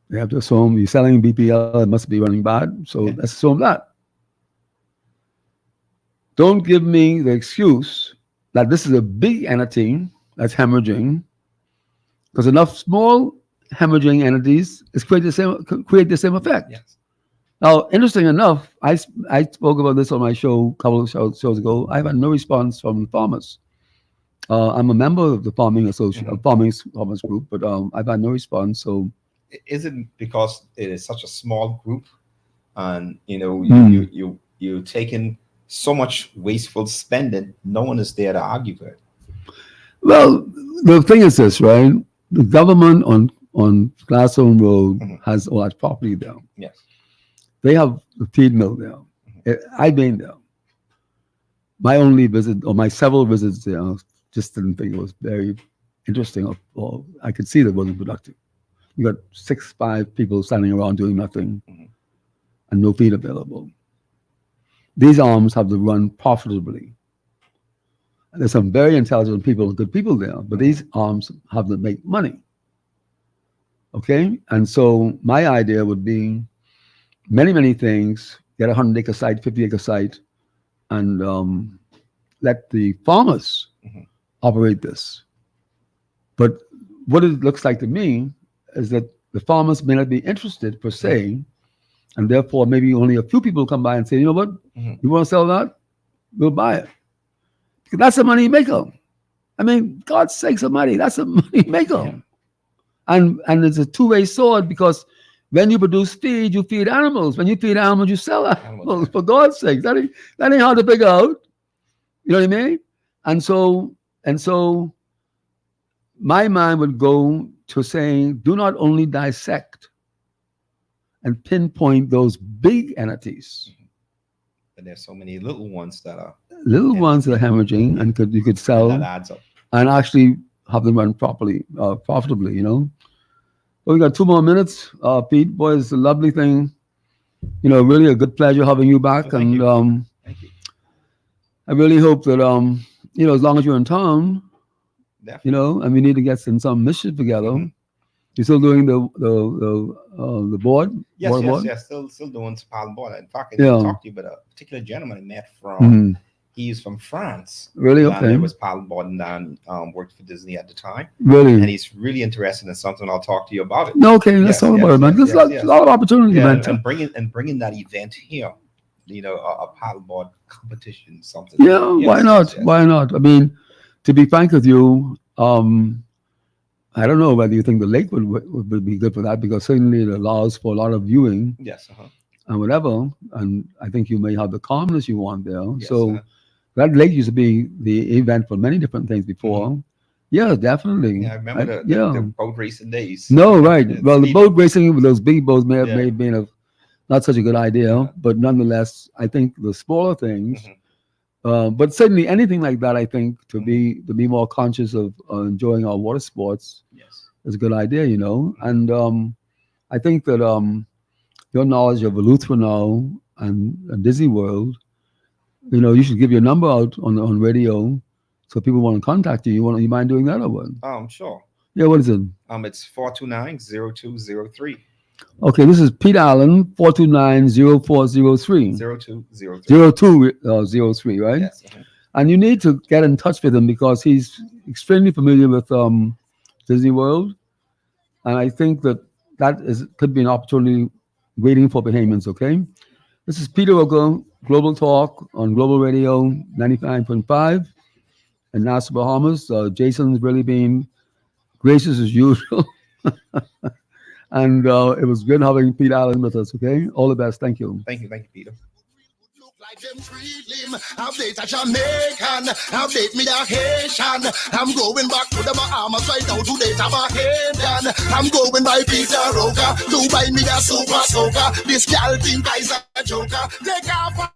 You have to assume you're selling BPL, it must be running bad, so let's assume that. Don't give me the excuse that this is a big entity that's hemorrhaging, because enough small hemorrhaging entities create the same effect. Yes. Now, interesting enough, I spoke about this on my show a couple of shows ago. I've had no response from farmers. I'm a member of the farming association, farmers group, but I've had no response. So, is it because it is such a small group, and you're taking so much wasteful spending? No one is there to argue for it. Well, the thing is this, right? The government on Gladstone Road has all that property there. Yes. They have the feed mill there. I've been there. My only visit, or my several visits there, just didn't think it was very interesting, or I could see that it wasn't productive. You got 5 people standing around doing nothing, and no feed available. These arms have to run profitably. And there's some very intelligent people, good people there, but these arms have to make money. Okay? And so my idea would be many things, get a 100-acre site, 50-acre site, and let the farmers operate this. But what it looks like to me is that the farmers may not be interested per se, and therefore maybe only a few people come by and say, you know what, you want to sell that? We'll buy it. Because that's a money maker. I mean, God's sakes almighty, that's a money maker. And it's a two-way sword, because when you produce feed, you feed animals. When you feed animals, you sell animals. For God's sake, that ain't hard to figure out. You know what I mean? And so my mind would go to saying, do not only dissect and pinpoint those big entities. But there's so many little ones that are hemorrhaging, and you could sell that adds up. and actually have them run properly, profitably, Well, we got 2 more minutes. Pete, boy, it's a lovely thing. Really a good pleasure having you back. Thank you. Thank you. I really hope that, as long as you're in town, Definitely. and we need to get some mischief together. You're still doing the board? Yes. Still doing paddle board. In fact, I need to talk to you about a particular gentleman I met from. He's from France. Really? Okay. He was paddleboarding and worked for Disney at the time. Really? And he's really interested in something. I'll talk to you about it. No, okay, let's talk about it, man. There's a lot of opportunity, man. And bringing that event here, a paddleboard competition, something. Yeah, why not? Why not? I mean, to be frank with you, I don't know whether you think the lake would be good for that, because certainly it allows for a lot of viewing. Yes. And whatever. And I think you may have the calmness you want there. Yes, so that lake used to be the event for many different things before. Yeah, definitely. Yeah, I remember the boat racing days. No, right. Well, the boat racing with those big boats may have been not such a good idea, but nonetheless, I think the smaller things, but certainly anything like that, I think to be more conscious of enjoying our water sports is a good idea, And I think that your knowledge of Eleuthera now and Disney World, you should give your number out on radio, so people want to contact you. You mind doing that or what? Sure. Yeah, what is it? It's 429-0203. Okay, this is Pete Allen, 429-0403. 0203, right? Yes. And you need to get in touch with him, because he's extremely familiar with Disney World, and I think that could be an opportunity waiting for Bahamians. Okay, this is Peter Roker, Global Talk on Global Radio 99.5 in Nassau, Bahamas. Jason's really been gracious as usual. And it was good having Pete Allen with us. Okay, all the best. Thank you. Thank you, Peter. Like them freedom, I'm date a Jamaican, I'm date me a Haitian. I'm going back to the Bahamas right now to date a Bahamian. I'm going by Peter Roker to buy me a super soaker. This girl think I's a joker. Take off.